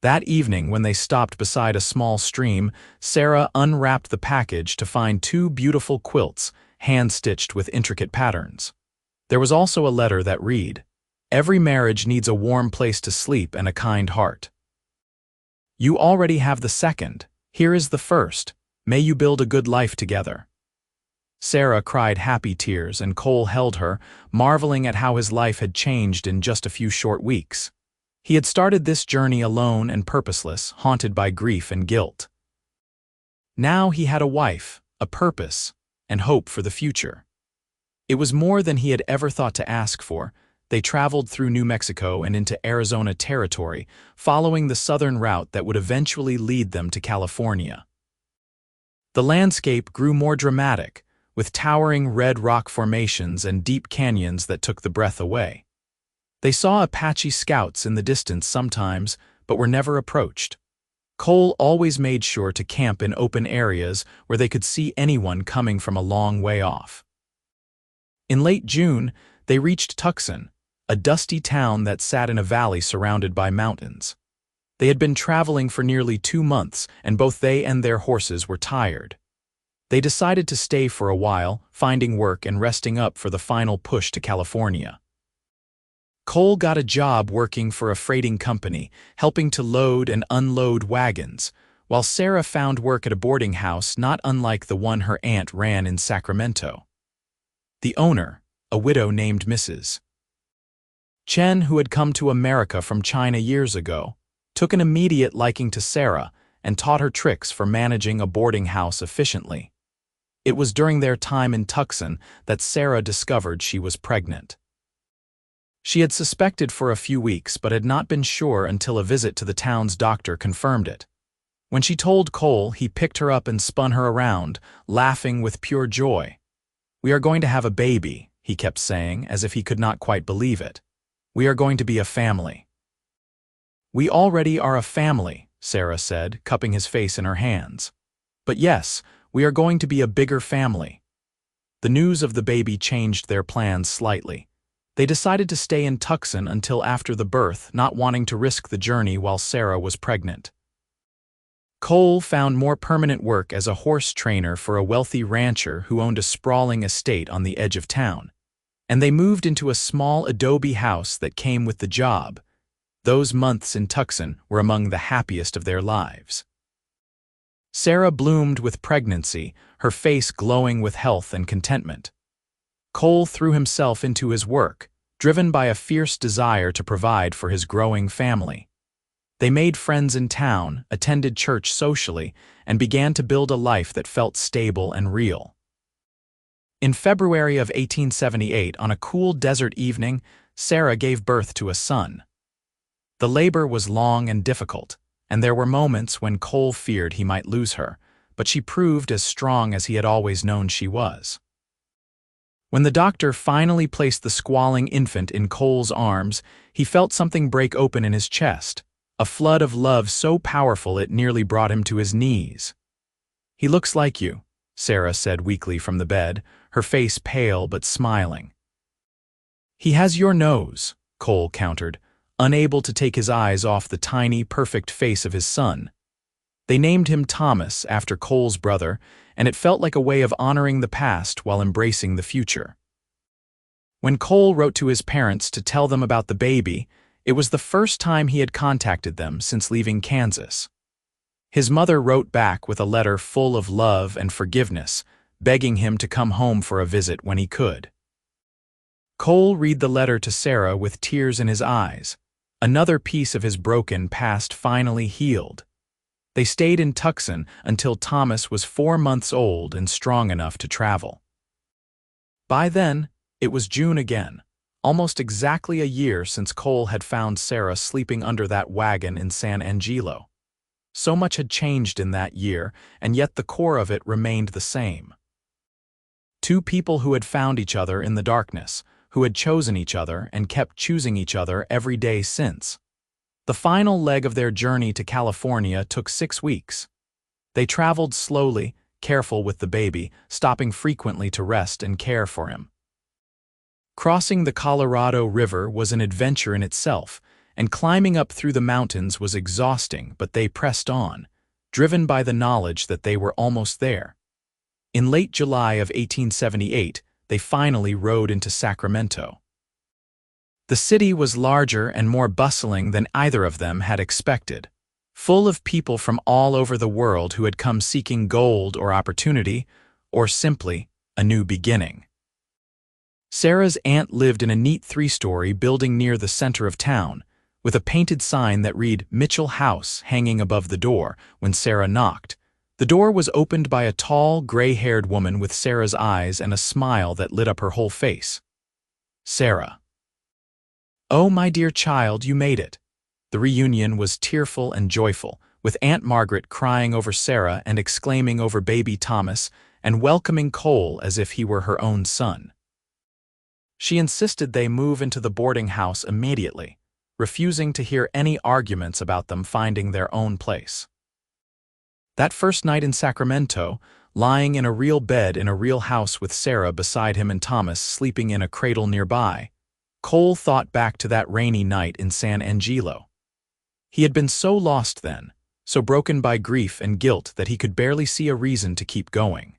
That evening, when they stopped beside a small stream, Sarah unwrapped the package to find 2 beautiful quilts, hand-stitched with intricate patterns. There was also a letter that read, "Every marriage needs a warm place to sleep and a kind heart. You already have the second. Here is the first. May you build a good life together." Sarah cried happy tears, and Cole held her, marveling at how his life had changed in just a few short weeks. He had started this journey alone and purposeless, haunted by grief and guilt. Now he had a wife, a purpose, and hope for the future. It was more than he had ever thought to ask for. They traveled through New Mexico and into Arizona territory, following the southern route that would eventually lead them to California. The landscape grew more dramatic, with towering red rock formations and deep canyons that took the breath away. They saw Apache scouts in the distance sometimes, but were never approached. Cole always made sure to camp in open areas where they could see anyone coming from a long way off. In late June, they reached Tucson, a dusty town that sat in a valley surrounded by mountains. They had been traveling for nearly 2 months, and both they and their horses were tired. They decided to stay for a while, finding work and resting up for the final push to California. Cole got a job working for a freighting company, helping to load and unload wagons, while Sarah found work at a boarding house not unlike the one her aunt ran in Sacramento. The owner, a widow named Mrs. Chen, who had come to America from China years ago, took an immediate liking to Sarah and taught her tricks for managing a boarding house efficiently. It was during their time in Tucson that Sarah discovered she was pregnant. She had suspected for a few weeks but had not been sure until a visit to the town's doctor confirmed it. When she told Cole, he picked her up and spun her around, laughing with pure joy. "We are going to have a baby," he kept saying, as if he could not quite believe it. "We are going to be a family." "We already are a family," Sarah said, cupping his face in her hands. "But yes, we are going to be a bigger family." The news of the baby changed their plans slightly. They decided to stay in Tucson until after the birth, not wanting to risk the journey while Sarah was pregnant. Cole found more permanent work as a horse trainer for a wealthy rancher who owned a sprawling estate on the edge of town, and they moved into a small adobe house that came with the job. Those months in Tucson were among the happiest of their lives. Sarah bloomed with pregnancy, her face glowing with health and contentment. Cole threw himself into his work, driven by a fierce desire to provide for his growing family. They made friends in town, attended church socially, and began to build a life that felt stable and real. In February of 1878, on a cool desert evening, Sarah gave birth to a son. The labor was long and difficult, and there were moments when Cole feared he might lose her, but she proved as strong as he had always known she was. When the doctor finally placed the squalling infant in Cole's arms, he felt something break open in his chest, a flood of love so powerful it nearly brought him to his knees. "He looks like you," Sarah said weakly from the bed, her face pale but smiling. "He has your nose," Cole countered, unable to take his eyes off the tiny, perfect face of his son. They named him Thomas after Cole's brother, and it felt like a way of honoring the past while embracing the future. When Cole wrote to his parents to tell them about the baby, it was the first time he had contacted them since leaving Kansas. His mother wrote back with a letter full of love and forgiveness, begging him to come home for a visit when he could. Cole read the letter to Sarah with tears in his eyes. Another piece of his broken past finally healed. They stayed in Tucson until Thomas was 4 months old and strong enough to travel. By then, it was June again, almost exactly a year since Cole had found Sarah sleeping under that wagon in San Angelo. So much had changed in that year, and yet the core of it remained the same. Two people who had found each other in the darkness, who had chosen each other and kept choosing each other every day since. The final leg of their journey to California took 6 weeks. They traveled slowly, careful with the baby, stopping frequently to rest and care for him. Crossing the Colorado River was an adventure in itself, and climbing up through the mountains was exhausting, but they pressed on, driven by the knowledge that they were almost there. In late July of 1878, they finally rode into Sacramento. The city was larger and more bustling than either of them had expected, full of people from all over the world who had come seeking gold or opportunity, or simply a new beginning. Sarah's aunt lived in a neat 3-story building near the center of town, with a painted sign that read Mitchell House hanging above the door. When Sarah knocked, the door was opened by a tall, gray-haired woman with Sarah's eyes and a smile that lit up her whole face. "Sarah." "Oh, my dear child, you made it." The reunion was tearful and joyful, with Aunt Margaret crying over Sarah and exclaiming over baby Thomas and welcoming Cole as if he were her own son. She insisted they move into the boarding house immediately, refusing to hear any arguments about them finding their own place. That first night in Sacramento, lying in a real bed in a real house with Sarah beside him and Thomas sleeping in a cradle nearby, Cole thought back to that rainy night in San Angelo. He had been so lost then, so broken by grief and guilt that he could barely see a reason to keep going.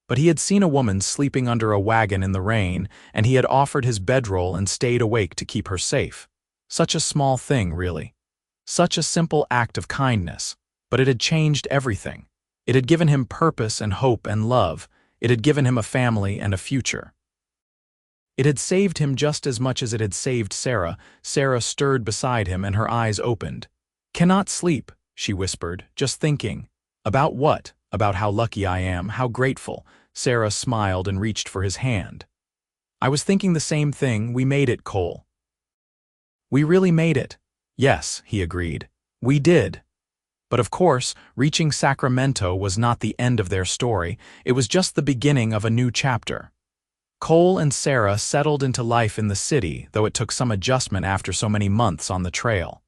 But he had seen a woman sleeping under a wagon in the rain, and he had offered his bedroll and stayed awake to keep her safe. Such a small thing, really. Such a simple act of kindness. But it had changed everything. It had given him purpose and hope and love. It had given him a family and a future. It had saved him just as much as it had saved Sarah. Sarah stirred beside him and her eyes opened. "Cannot sleep," she whispered, "just thinking." "About what?" "About how lucky I am, how grateful." Sarah smiled and reached for his hand. "I was thinking the same thing. We made it, Cole." "We really made it." "Yes," he agreed. "We did." But of course, reaching Sacramento was not the end of their story. It was just the beginning of a new chapter. Cole and Sarah settled into life in the city, though it took some adjustment after so many months on the trail.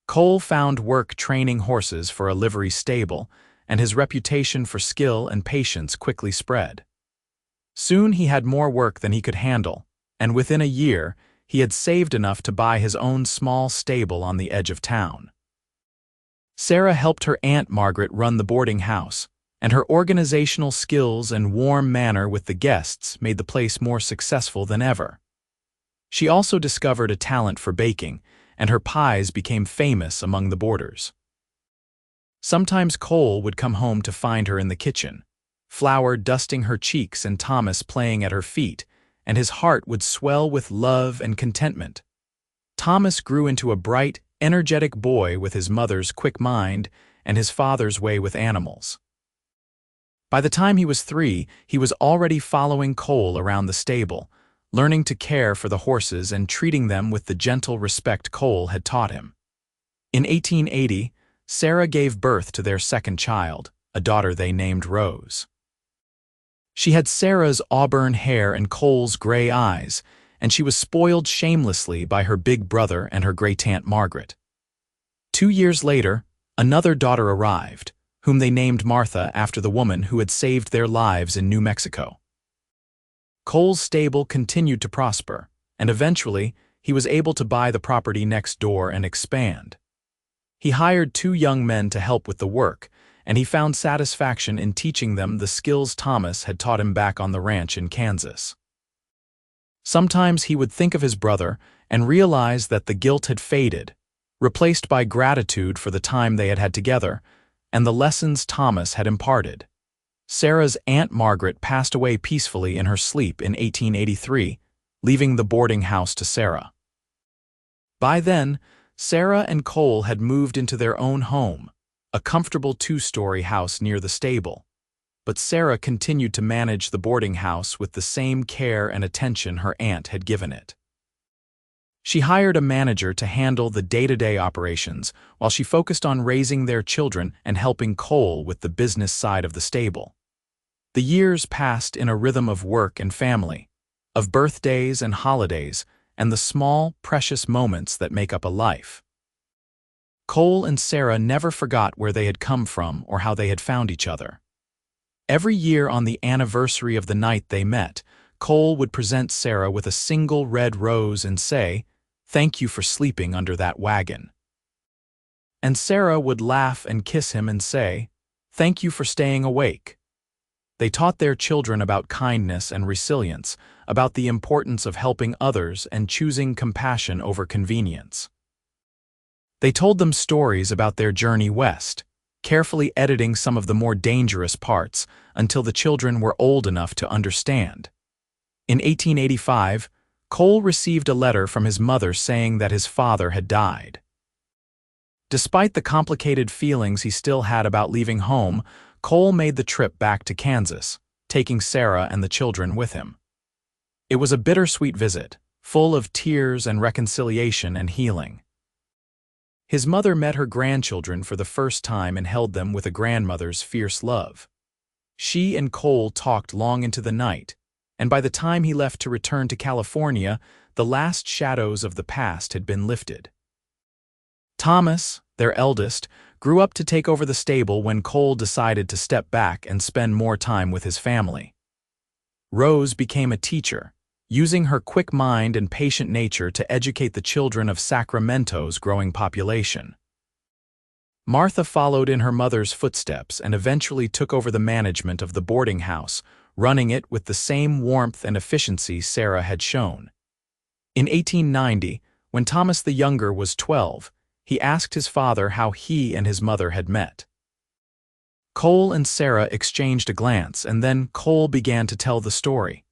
Cole found work training horses for a livery stable, and his reputation for skill and patience quickly spread. Soon he had more work than he could handle, and within a year, he had saved enough to buy his own small stable on the edge of town. Sarah helped her Aunt Margaret run the boarding house, and her organizational skills and warm manner with the guests made the place more successful than ever. She also discovered a talent for baking, and her pies became famous among the boarders. Sometimes Cole would come home to find her in the kitchen, flour dusting her cheeks and Thomas playing at her feet, and his heart would swell with love and contentment. Thomas grew into a bright, energetic boy with his mother's quick mind and his father's way with animals. By the time he was 3, he was already following Cole around the stable, learning to care for the horses and treating them with the gentle respect Cole had taught him. In 1880, Sarah gave birth to their second child, a daughter they named Rose. She had Sarah's auburn hair and Cole's gray eyes, and she was spoiled shamelessly by her big brother and her great-aunt Margaret. 2 years later, another daughter arrived, whom they named Martha after the woman who had saved their lives in New Mexico. Cole's stable continued to prosper, and eventually he was able to buy the property next door and expand. He hired 2 young men to help with the work, and he found satisfaction in teaching them the skills Thomas had taught him back on the ranch in Kansas. Sometimes he would think of his brother and realize that the guilt had faded, replaced by gratitude for the time they had had together and the lessons Thomas had imparted. Sarah's Aunt Margaret passed away peacefully in her sleep in 1883, leaving the boarding house to Sarah. By then, Sarah and Cole had moved into their own home, a comfortable 2-story house near the stable, but Sarah continued to manage the boarding house with the same care and attention her aunt had given it. She hired a manager to handle the day-to-day operations while she focused on raising their children and helping Cole with the business side of the stable. The years passed in a rhythm of work and family, of birthdays and holidays, and the small, precious moments that make up a life. Cole and Sarah never forgot where they had come from or how they had found each other. Every year on the anniversary of the night they met, Cole would present Sarah with a single red rose and say, "Thank you for sleeping under that wagon." And Sarah would laugh and kiss him and say, "Thank you for staying awake." They taught their children about kindness and resilience, about the importance of helping others and choosing compassion over convenience. They told them stories about their journey west, carefully editing some of the more dangerous parts until the children were old enough to understand. In 1885, Cole received a letter from his mother saying that his father had died. Despite the complicated feelings he still had about leaving home, Cole made the trip back to Kansas, taking Sarah and the children with him. It was a bittersweet visit, full of tears and reconciliation and healing. His mother met her grandchildren for the first time and held them with a grandmother's fierce love. She and Cole talked long into the night, and by the time he left to return to California, the last shadows of the past had been lifted. Thomas, their eldest, grew up to take over the stable when Cole decided to step back and spend more time with his family. Rose became a teacher, using her quick mind and patient nature to educate the children of Sacramento's growing population. Martha followed in her mother's footsteps and eventually took over the management of the boarding house, running it with the same warmth and efficiency Sarah had shown. In 1890, when Thomas the Younger was 12, he asked his father how he and his mother had met. Cole and Sarah exchanged a glance, and then Cole began to tell the story.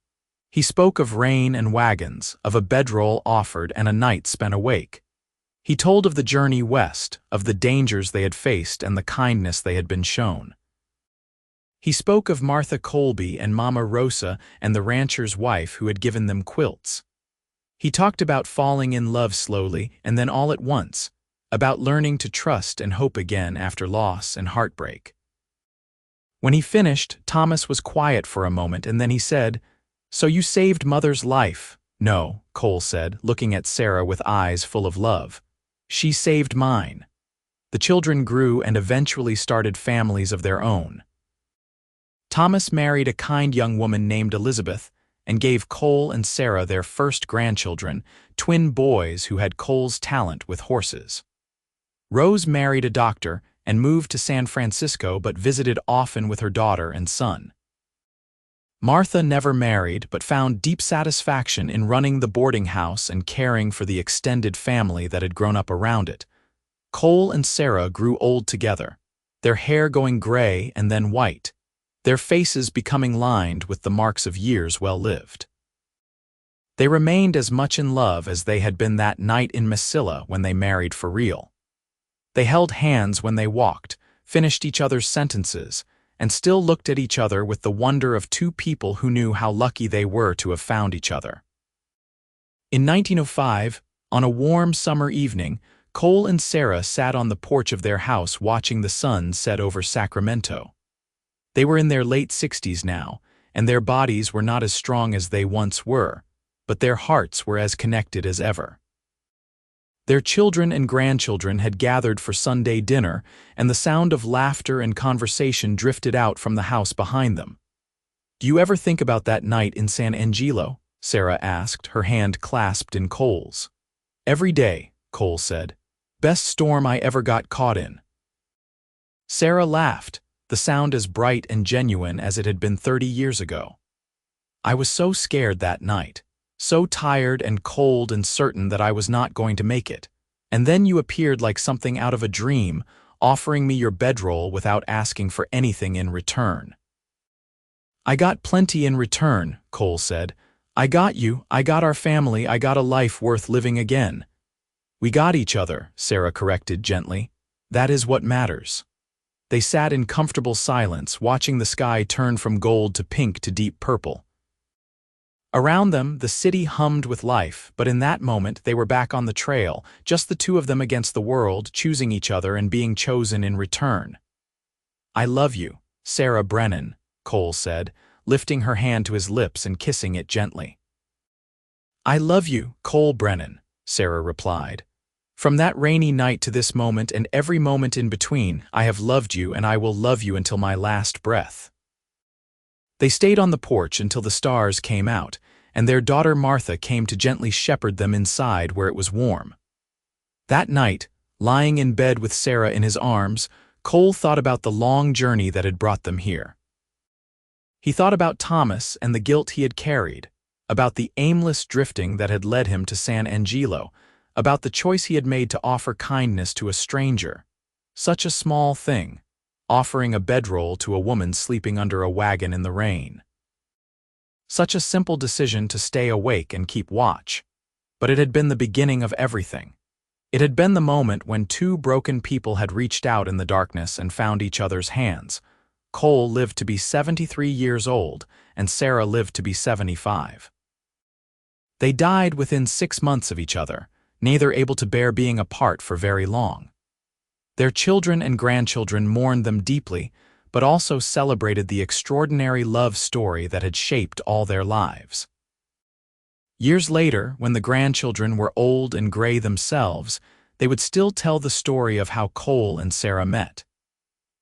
He spoke of rain and wagons, of a bedroll offered and a night spent awake. He told of the journey west, of the dangers they had faced and the kindness they had been shown. He spoke of Martha Colby and Mama Rosa and the rancher's wife who had given them quilts. He talked about falling in love slowly and then all at once, about learning to trust and hope again after loss and heartbreak. When he finished, Thomas was quiet for a moment and then he said, "So you saved Mother's life?" "No," Cole said, looking at Sarah with eyes full of love. "She saved mine." The children grew and eventually started families of their own. Thomas married a kind young woman named Elizabeth and gave Cole and Sarah their first grandchildren, twin boys who had Cole's talent with horses. Rose married a doctor and moved to San Francisco but visited often with her daughter and son. Martha never married but found deep satisfaction in running the boarding house and caring for the extended family that had grown up around it. Cole and Sarah grew old together, their hair going gray and then white, their faces becoming lined with the marks of years well lived. They remained as much in love as they had been that night in Mesilla when they married for real. They held hands when they walked, finished each other's sentences, and still looked at each other with the wonder of two people who knew how lucky they were to have found each other. In 1905, on a warm summer evening, Cole and Sarah sat on the porch of their house watching the sun set over Sacramento. They were in their late 60s now, and their bodies were not as strong as they once were, but their hearts were as connected as ever. Their children and grandchildren had gathered for Sunday dinner, and the sound of laughter and conversation drifted out from the house behind them. "Do you ever think about that night in San Angelo?" Sarah asked, her hand clasped in Cole's. "Every day," Cole said. "Best storm I ever got caught in." Sarah laughed, the sound as bright and genuine as it had been 30 years ago. "I was so scared that night. So tired and cold and certain that I was not going to make it. And then you appeared like something out of a dream, offering me your bedroll without asking for anything in return." "I got plenty in return," Cole said. "I got you, I got our family, I got a life worth living again." "We got each other," Sarah corrected gently. "That is what matters." They sat in comfortable silence, watching the sky turn from gold to pink to deep purple. Around them, the city hummed with life, but in that moment they were back on the trail, just the two of them against the world, choosing each other and being chosen in return. "I love you, Sarah Brennan," Cole said, lifting her hand to his lips and kissing it gently. "I love you, Cole Brennan," Sarah replied. "From that rainy night to this moment and every moment in between, I have loved you and I will love you until my last breath." They stayed on the porch until the stars came out, and their daughter Martha came to gently shepherd them inside where it was warm. That night, lying in bed with Sarah in his arms, Cole thought about the long journey that had brought them here. He thought about Thomas and the guilt he had carried, about the aimless drifting that had led him to San Angelo, about the choice he had made to offer kindness to a stranger. Such a small thing, offering a bedroll to a woman sleeping under a wagon in the rain. Such a simple decision to stay awake and keep watch. But it had been the beginning of everything. It had been the moment when two broken people had reached out in the darkness and found each other's hands. Cole lived to be 73 years old, and Sarah lived to be 75. They died within 6 months of each other, neither able to bear being apart for very long. Their children and grandchildren mourned them deeply, but also celebrated the extraordinary love story that had shaped all their lives. Years later, when the grandchildren were old and gray themselves, they would still tell the story of how Cole and Sarah met.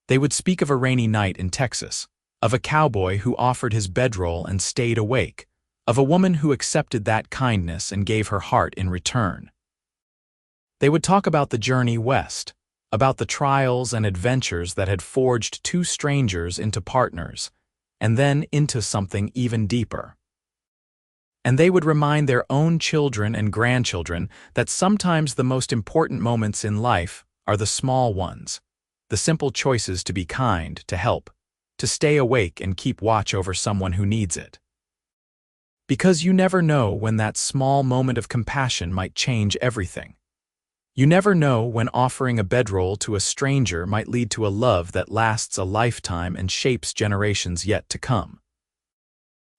They would speak of a rainy night in Texas, of a cowboy who offered his bedroll and stayed awake, of a woman who accepted that kindness and gave her heart in return. They would talk about the journey west, about the trials and adventures that had forged two strangers into partners, and then into something even deeper. And they would remind their own children and grandchildren that sometimes the most important moments in life are the small ones, the simple choices to be kind, to help, to stay awake and keep watch over someone who needs it. Because you never know when that small moment of compassion might change everything. You never know when offering a bedroll to a stranger might lead to a love that lasts a lifetime and shapes generations yet to come.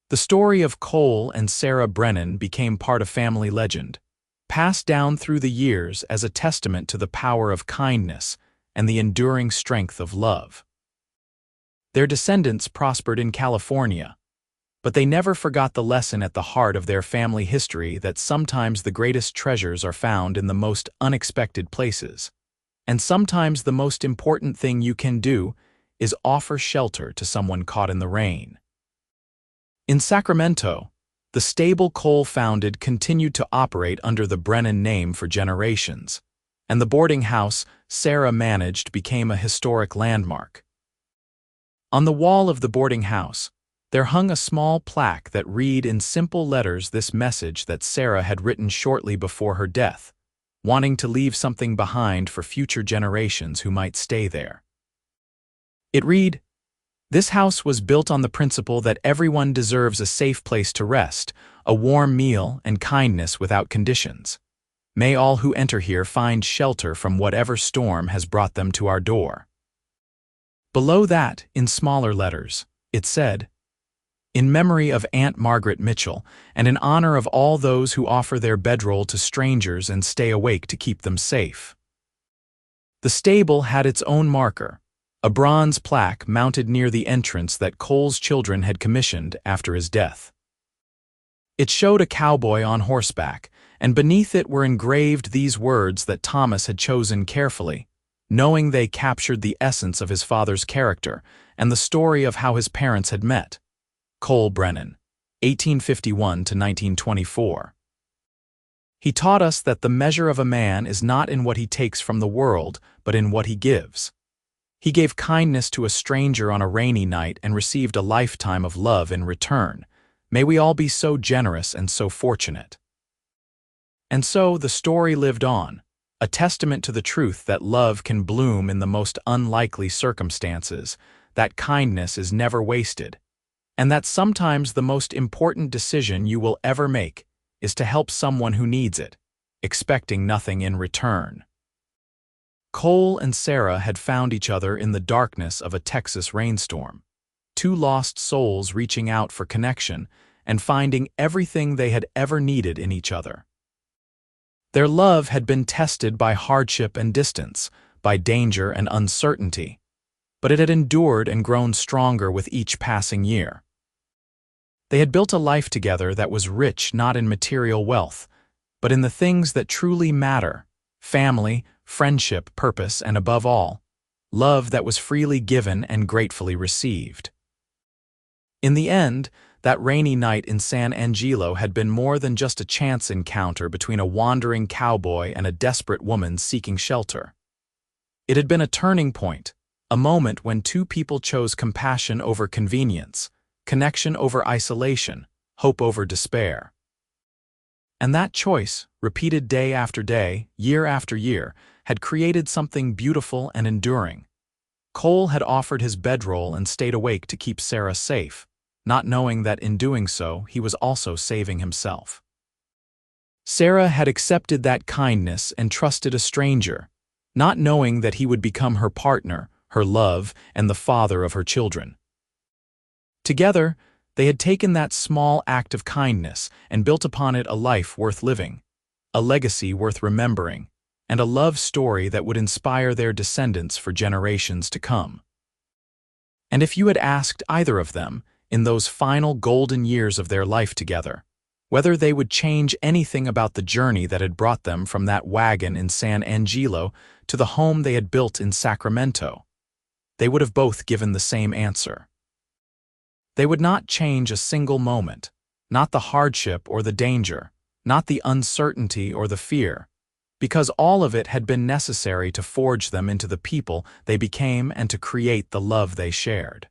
The story of Cole and Sarah Brennan became part of family legend, passed down through the years as a testament to the power of kindness and the enduring strength of love. Their descendants prospered in California, but they never forgot the lesson at the heart of their family history that sometimes the greatest treasures are found in the most unexpected places, and sometimes the most important thing you can do is offer shelter to someone caught in the rain. In Sacramento, the stable Cole founded continued to operate under the Brennan name for generations, and the boarding house Sarah managed became a historic landmark. On the wall of the boarding house, there hung a small plaque that read in simple letters this message that Sarah had written shortly before her death, wanting to leave something behind for future generations who might stay there. It read, "This house was built on the principle that everyone deserves a safe place to rest, a warm meal, and kindness without conditions. May all who enter here find shelter from whatever storm has brought them to our door." Below that, in smaller letters, it said, "In memory of Aunt Margaret Mitchell, and in honor of all those who offer their bedroll to strangers and stay awake to keep them safe." The stable had its own marker, a bronze plaque mounted near the entrance that Cole's children had commissioned after his death. It showed a cowboy on horseback, and beneath it were engraved these words that Thomas had chosen carefully, knowing they captured the essence of his father's character and the story of how his parents had met. Cole Brennan, 1851 to 1924. He taught us that the measure of a man is not in what he takes from the world, but in what he gives. He gave kindness to a stranger on a rainy night and received a lifetime of love in return. May we all be so generous and so fortunate. And so the story lived on, a testament to the truth that love can bloom in the most unlikely circumstances, that kindness is never wasted, and that sometimes the most important decision you will ever make is to help someone who needs it, expecting nothing in return. Cole and Sarah had found each other in the darkness of a Texas rainstorm, two lost souls reaching out for connection and finding everything they had ever needed in each other. Their love had been tested by hardship and distance, by danger and uncertainty, but it had endured and grown stronger with each passing year. They had built a life together that was rich not in material wealth, but in the things that truly matter: family, friendship, purpose, and above all, love that was freely given and gratefully received. In the end, that rainy night in San Angelo had been more than just a chance encounter between a wandering cowboy and a desperate woman seeking shelter. It had been a turning point, a moment when two people chose compassion over convenience, connection over isolation, hope over despair. And that choice, repeated day after day, year after year, had created something beautiful and enduring. Cole had offered his bedroll and stayed awake to keep Sarah safe, not knowing that in doing so he was also saving himself. Sarah had accepted that kindness and trusted a stranger, not knowing that he would become her partner, her love, and the father of her children. Together, they had taken that small act of kindness and built upon it a life worth living, a legacy worth remembering, and a love story that would inspire their descendants for generations to come. And if you had asked either of them, in those final golden years of their life together, whether they would change anything about the journey that had brought them from that wagon in San Angelo to the home they had built in Sacramento, they would have both given the same answer. They would not change a single moment, not the hardship or the danger, not the uncertainty or the fear, because all of it had been necessary to forge them into the people they became and to create the love they shared.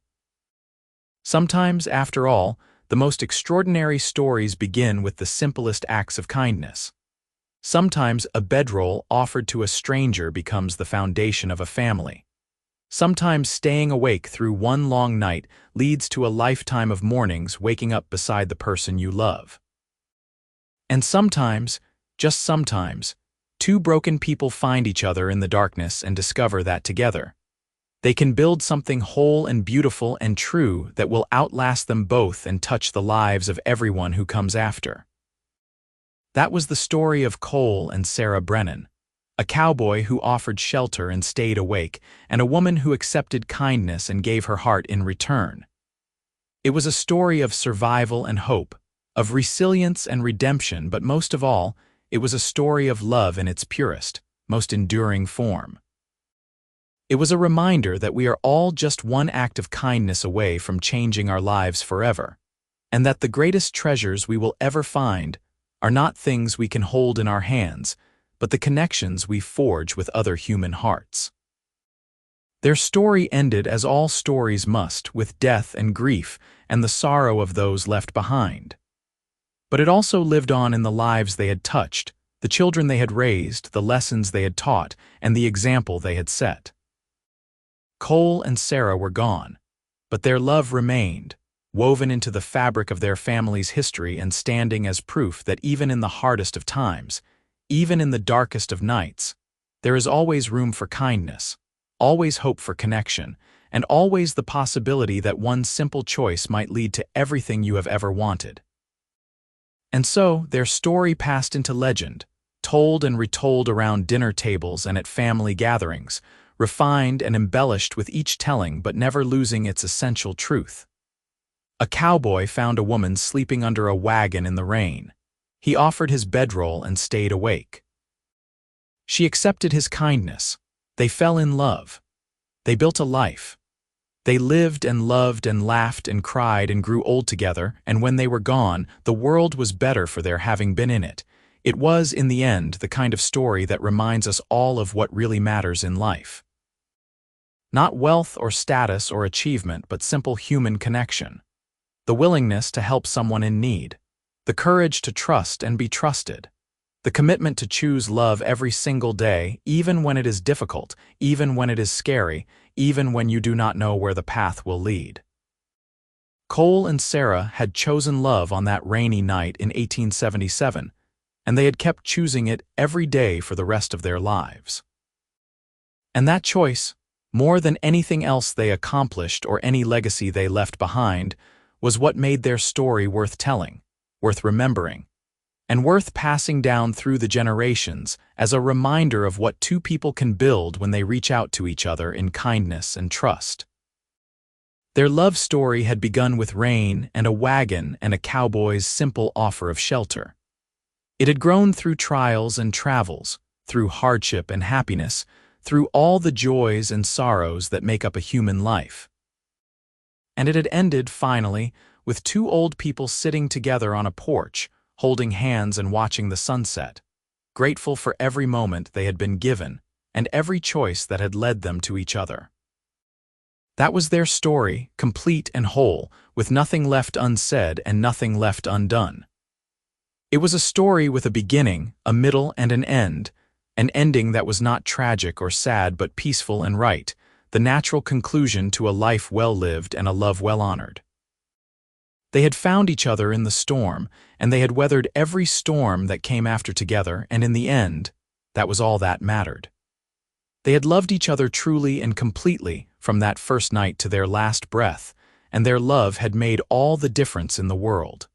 Sometimes, after all, the most extraordinary stories begin with the simplest acts of kindness. Sometimes a bedroll offered to a stranger becomes the foundation of a family. Sometimes staying awake through one long night leads to a lifetime of mornings waking up beside the person you love. And sometimes, just sometimes, two broken people find each other in the darkness and discover that together they can build something whole and beautiful and true that will outlast them both and touch the lives of everyone who comes after. That was the story of Cole and Sarah Brennan, a cowboy who offered shelter and stayed awake, and a woman who accepted kindness and gave her heart in return. It was a story of survival and hope, of resilience and redemption, but most of all, it was a story of love in its purest, most enduring form. It was a reminder that we are all just one act of kindness away from changing our lives forever, and that the greatest treasures we will ever find are not things we can hold in our hands, but the connections we forge with other human hearts. Their story ended as all stories must, with death and grief and the sorrow of those left behind. But it also lived on in the lives they had touched, the children they had raised, the lessons they had taught, and the example they had set. Cole and Sarah were gone, but their love remained, woven into the fabric of their family's history and standing as proof that even in the hardest of times, even in the darkest of nights, there is always room for kindness, always hope for connection, and always the possibility that one simple choice might lead to everything you have ever wanted. And so, their story passed into legend, told and retold around dinner tables and at family gatherings, refined and embellished with each telling but never losing its essential truth. A cowboy found a woman sleeping under a wagon in the rain. He offered his bedroll and stayed awake. She accepted his kindness. They fell in love. They built a life. They lived and loved and laughed and cried and grew old together, and when they were gone, the world was better for their having been in it. It was, in the end, the kind of story that reminds us all of what really matters in life. Not wealth or status or achievement, but simple human connection. The willingness to help someone in need. The courage to trust and be trusted. The commitment to choose love every single day, even when it is difficult, even when it is scary, even when you do not know where the path will lead. Cole and Sarah had chosen love on that rainy night in 1877, and they had kept choosing it every day for the rest of their lives. And that choice, more than anything else they accomplished or any legacy they left behind, was what made their story worth telling, worth remembering, and worth passing down through the generations as a reminder of what two people can build when they reach out to each other in kindness and trust. Their love story had begun with rain and a wagon and a cowboy's simple offer of shelter. It had grown through trials and travels, through hardship and happiness, through all the joys and sorrows that make up a human life. And it had ended, finally, with two old people sitting together on a porch, holding hands and watching the sunset, grateful for every moment they had been given and every choice that had led them to each other. That was their story, complete and whole, with nothing left unsaid and nothing left undone. It was a story with a beginning, a middle, and an ending that was not tragic or sad but peaceful and right, the natural conclusion to a life well lived and a love well honored. They had found each other in the storm, and they had weathered every storm that came after together, and in the end, that was all that mattered. They had loved each other truly and completely from that first night to their last breath, and their love had made all the difference in the world.